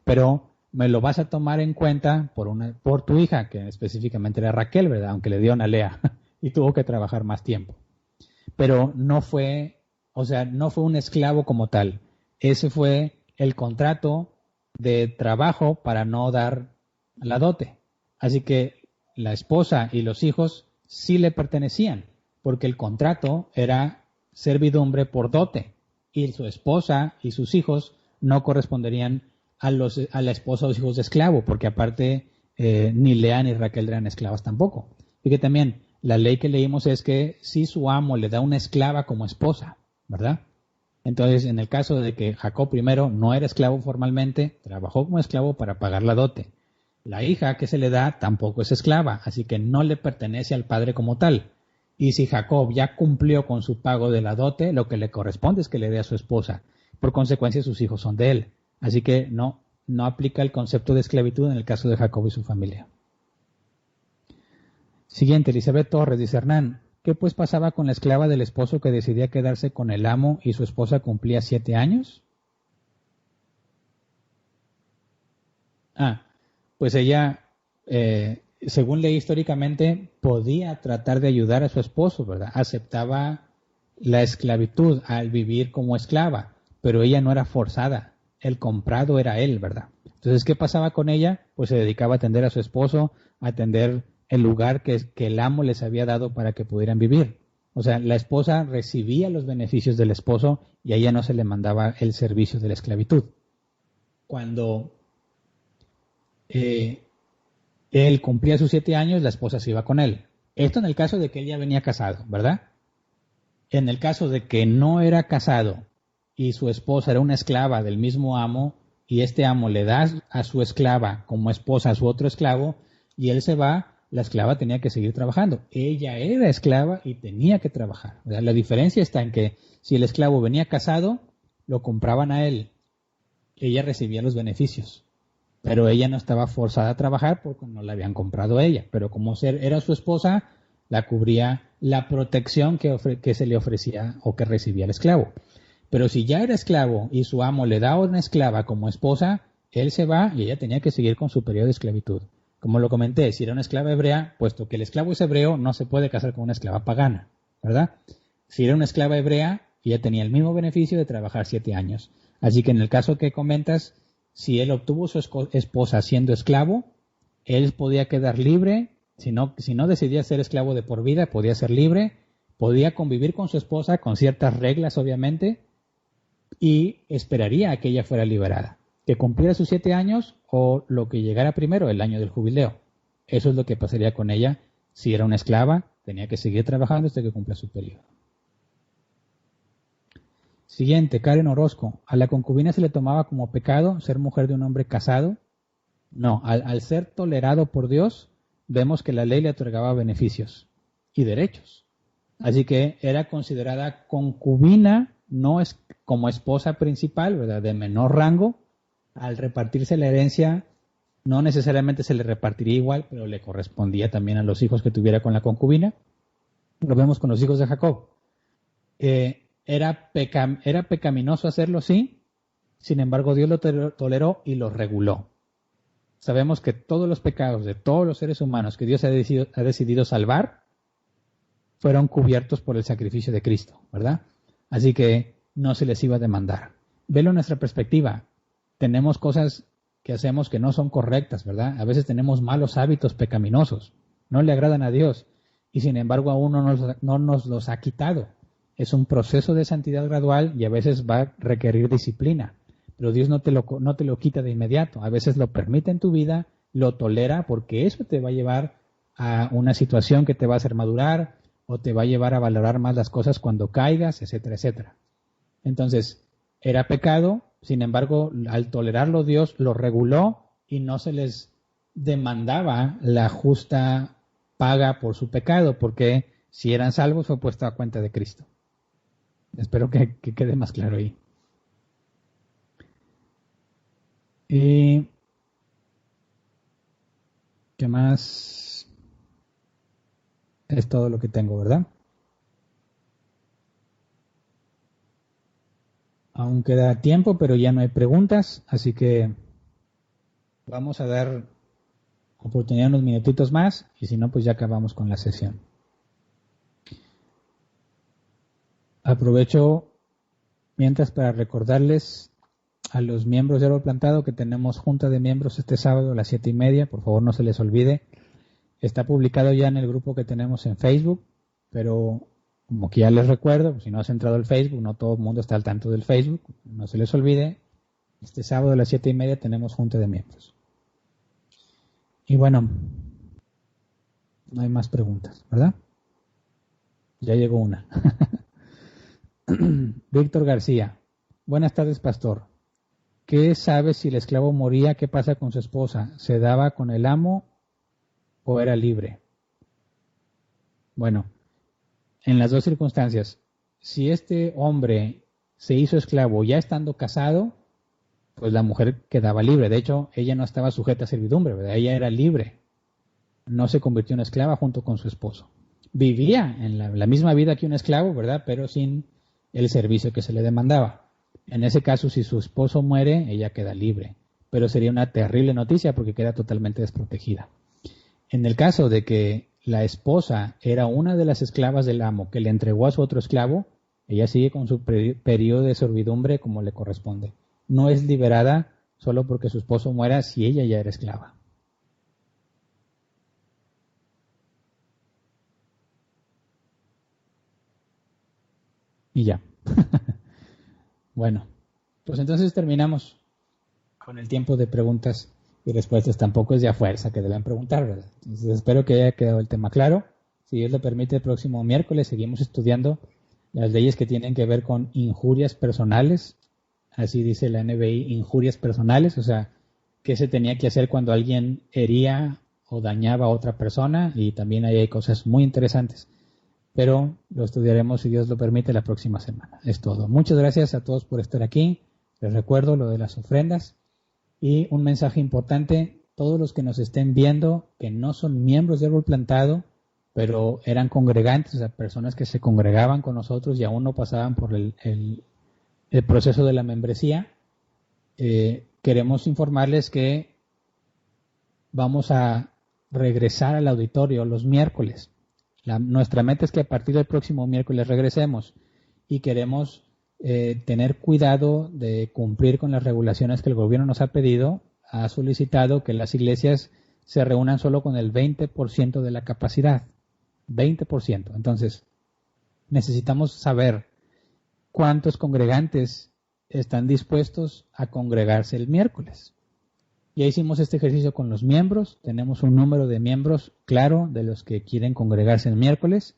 pero me lo vas a tomar en cuenta por tu hija, que específicamente era Raquel, ¿verdad? Aunque le dio una Lea y tuvo que trabajar más tiempo. Pero no fue un esclavo como tal. Ese fue el contrato de trabajo para no dar la dote. Así que la esposa y los hijos sí le pertenecían, porque el contrato era servidumbre por dote, y su esposa y sus hijos no corresponderían a la esposa o los hijos de esclavo, porque aparte ni Lea ni Raquel eran esclavas tampoco. Y que también la ley que leímos es que si su amo le da una esclava como esposa, ¿verdad? Entonces, en el caso de que Jacob primero no era esclavo formalmente, trabajó como esclavo para pagar la dote. La hija que se le da tampoco es esclava, así que no le pertenece al padre como tal. Y si Jacob ya cumplió con su pago de la dote, lo que le corresponde es que le dé a su esposa. Por consecuencia, sus hijos son de él. Así que no aplica el concepto de esclavitud en el caso de Jacob y su familia. Siguiente, Elizabeth Torres, dice Hernán, ¿qué pues pasaba con la esclava del esposo que decidía quedarse con el amo y su esposa cumplía 7 años? Pues ella, según leí históricamente, podía tratar de ayudar a su esposo, ¿verdad? Aceptaba la esclavitud al vivir como esclava, pero ella no era forzada. El comprado era él, ¿verdad? Entonces, ¿qué pasaba con ella? Pues se dedicaba a atender a su esposo, a atender el lugar que el amo les había dado para que pudieran vivir. O sea, la esposa recibía los beneficios del esposo y a ella no se le mandaba el servicio de la esclavitud. Cuando él cumplía sus 7 años, la esposa se iba con él. Esto en el caso de que él ya venía casado, ¿verdad? En el caso de que no era casado y su esposa era una esclava del mismo amo y este amo le da a su esclava como esposa a su otro esclavo y él se va, la esclava tenía que seguir trabajando. Ella era esclava y tenía que trabajar. ¿Verdad? La diferencia está en que si el esclavo venía casado, lo compraban a él. Ella recibía los beneficios. Pero ella no estaba forzada a trabajar porque no la habían comprado a ella. Pero como era su esposa, la cubría la protección que se le ofrecía o que recibía el esclavo. Pero si ya era esclavo y su amo le da a una esclava como esposa, él se va y ella tenía que seguir con su periodo de esclavitud. Como lo comenté, si era una esclava hebrea, puesto que el esclavo es hebreo, no se puede casar con una esclava pagana, ¿verdad? Si era una esclava hebrea, ella tenía el mismo beneficio de trabajar 7 años. Así que en el caso que comentas, si él obtuvo su esposa siendo esclavo, él podía quedar libre. Si no decidía ser esclavo de por vida, podía ser libre, podía convivir con su esposa con ciertas reglas, obviamente, y esperaría a que ella fuera liberada, que cumpliera sus 7 años o lo que llegara primero, el año del jubileo. Eso es lo que pasaría con ella. Si era una esclava, tenía que seguir trabajando hasta que cumpla su periodo. Siguiente, Karen Orozco. ¿A la concubina se le tomaba como pecado ser mujer de un hombre casado? No, al ser tolerado por Dios, vemos que la ley le otorgaba beneficios y derechos. Así que era considerada concubina, no es como esposa principal, ¿verdad? De menor rango. Al repartirse la herencia, no necesariamente se le repartiría igual, pero le correspondía también a los hijos que tuviera con la concubina. Lo vemos con los hijos de Jacob. ¿Era pecaminoso hacerlo? Sí, Sin embargo, Dios lo toleró y lo reguló. Sabemos que todos los pecados de todos los seres humanos que Dios ha decidido salvar fueron cubiertos por el sacrificio de Cristo, ¿verdad? Así que no se les iba a demandar. Velo en nuestra perspectiva. Tenemos cosas que hacemos que no son correctas, ¿verdad? A veces tenemos malos hábitos pecaminosos, no le agradan a Dios y sin embargo aún no nos los ha quitado. Es un proceso de santidad gradual y a veces va a requerir disciplina, pero Dios no te lo quita de inmediato. A veces lo permite en tu vida, lo tolera porque eso te va a llevar a una situación que te va a hacer madurar o te va a llevar a valorar más las cosas cuando caigas, etcétera, etcétera. Entonces, era pecado, sin embargo, al tolerarlo Dios lo reguló y no se les demandaba la justa paga por su pecado, porque si eran salvos fue puesto a cuenta de Cristo. Espero que quede más claro ahí. Y ¿qué más? Es todo lo que tengo, ¿verdad? Aún queda tiempo, pero ya no hay preguntas, así que vamos a dar oportunidad unos minutitos más y si no, pues ya acabamos con la sesión. Aprovecho mientras para recordarles a los miembros de Árbol Plantado que tenemos junta de miembros este sábado a las 7:30, por favor no se les olvide. Está publicado ya en el grupo que tenemos en Facebook, pero como que ya les recuerdo, si no has entrado al Facebook, no todo el mundo está al tanto del Facebook, no se les olvide, este sábado a las 7:30 tenemos junta de miembros. Y bueno, no hay más preguntas, ¿verdad? Ya llegó una. Víctor García, buenas tardes, pastor. ¿Qué sabe si el esclavo moría? ¿Qué pasa con su esposa? ¿Se daba con el amo o era libre? Bueno, en las dos circunstancias, si este hombre se hizo esclavo ya estando casado, pues la mujer quedaba libre. De hecho, ella no estaba sujeta a servidumbre, ¿verdad? Ella era libre. No se convirtió en esclava junto con su esposo. Vivía en la misma vida que un esclavo, ¿verdad? Pero sin el servicio que se le demandaba. En ese caso, si su esposo muere, ella queda libre. Pero sería una terrible noticia porque queda totalmente desprotegida. En el caso de que la esposa era una de las esclavas del amo que le entregó a su otro esclavo, ella sigue con su periodo de servidumbre como le corresponde. No es liberada solo porque su esposo muera si ella ya era esclava. Y ya. Bueno, pues entonces terminamos con el tiempo de preguntas y respuestas. Tampoco es de a fuerza que deben preguntar, ¿verdad? Entonces espero que haya quedado el tema claro. Si Dios lo permite, el próximo miércoles seguimos estudiando las leyes que tienen que ver con injurias personales. Así dice la NBI, injurias personales, o sea, qué se tenía que hacer cuando alguien hería o dañaba a otra persona, y también ahí hay cosas muy interesantes. Pero lo estudiaremos, si Dios lo permite, la próxima semana. Es todo. Muchas gracias a todos por estar aquí. Les recuerdo lo de las ofrendas. Y un mensaje importante, todos los que nos estén viendo, que no son miembros de Árbol Plantado, pero eran congregantes, o sea, personas que se congregaban con nosotros y aún no pasaban por el proceso de la membresía, queremos informarles que vamos a regresar al auditorio los miércoles. Nuestra meta es que a partir del próximo miércoles regresemos y queremos tener cuidado de cumplir con las regulaciones que el gobierno nos ha pedido. Ha solicitado que las iglesias se reúnan solo con el 20% de la capacidad. 20%. Entonces, necesitamos saber cuántos congregantes están dispuestos a congregarse el miércoles. Ya hicimos este ejercicio con los miembros, tenemos un número de miembros claro de los que quieren congregarse el miércoles,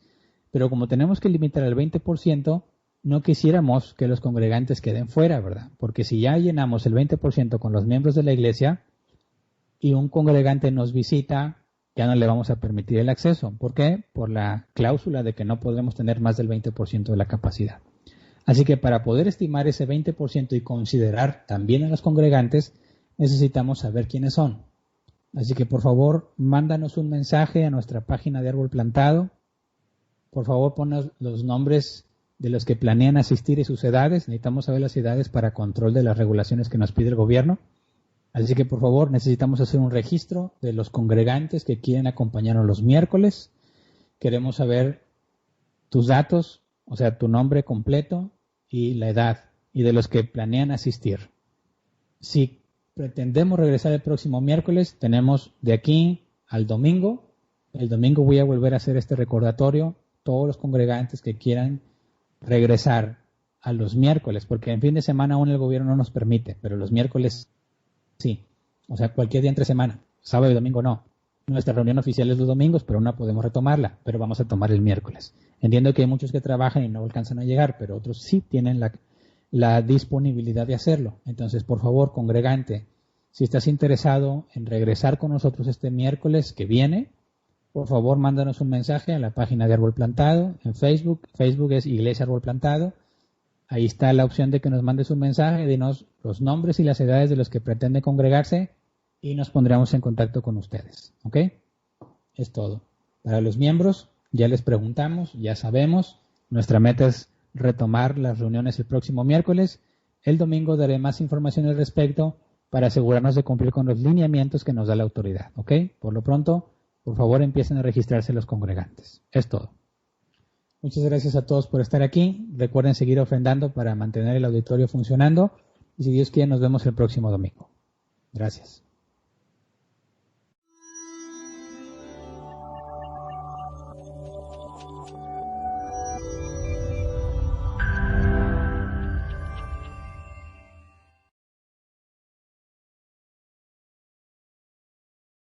pero como tenemos que limitar al 20%, no quisiéramos que los congregantes queden fuera, ¿verdad? Porque si ya llenamos el 20% con los miembros de la iglesia y un congregante nos visita, ya no le vamos a permitir el acceso. ¿Por qué? Por la cláusula de que no podemos tener más del 20% de la capacidad. Así que para poder estimar ese 20% y considerar también a los congregantes, necesitamos saber quiénes son. Así que por favor, mándanos un mensaje a nuestra página de Árbol Plantado. Por favor, ponnos los nombres de los que planean asistir y sus edades. Necesitamos saber las edades para control de las regulaciones que nos pide el gobierno. Así que, por favor, necesitamos hacer un registro de los congregantes que quieren acompañarnos los miércoles. Queremos saber tus datos, o sea, tu nombre completo y la edad, y de los que planean asistir. Si pretendemos regresar el próximo miércoles, tenemos de aquí al domingo. El domingo voy a volver a hacer este recordatorio. Todos los congregantes que quieran regresar a los miércoles, porque en fin de semana aún el gobierno no nos permite, pero los miércoles sí. O sea, cualquier día entre semana. Sábado y domingo no. Nuestra reunión oficial es los domingos, pero no podemos retomarla, pero vamos a tomar el miércoles. Entiendo que hay muchos que trabajan y no alcanzan a llegar, pero otros sí tienen la disponibilidad de hacerlo. Entonces, por favor, congregante, si estás interesado en regresar con nosotros este miércoles que viene, por favor, mándanos un mensaje a la página de Árbol Plantado en Facebook. Facebook es Iglesia Árbol Plantado. Ahí está la opción de que nos mandes un mensaje, dinos los nombres y las edades de los que pretenden congregarse y nos pondremos en contacto con ustedes. ¿Ok? Es todo. Para los miembros, ya les preguntamos, ya sabemos. Nuestra meta es retomar las reuniones el próximo miércoles. El domingo daré más información al respecto para asegurarnos de cumplir con los lineamientos que nos da la autoridad. ¿Ok? Por lo pronto, por favor, empiecen a registrarse los congregantes. Es todo. Muchas gracias a todos por estar aquí. Recuerden seguir ofrendando para mantener el auditorio funcionando. Y si Dios quiere, nos vemos el próximo domingo. Gracias.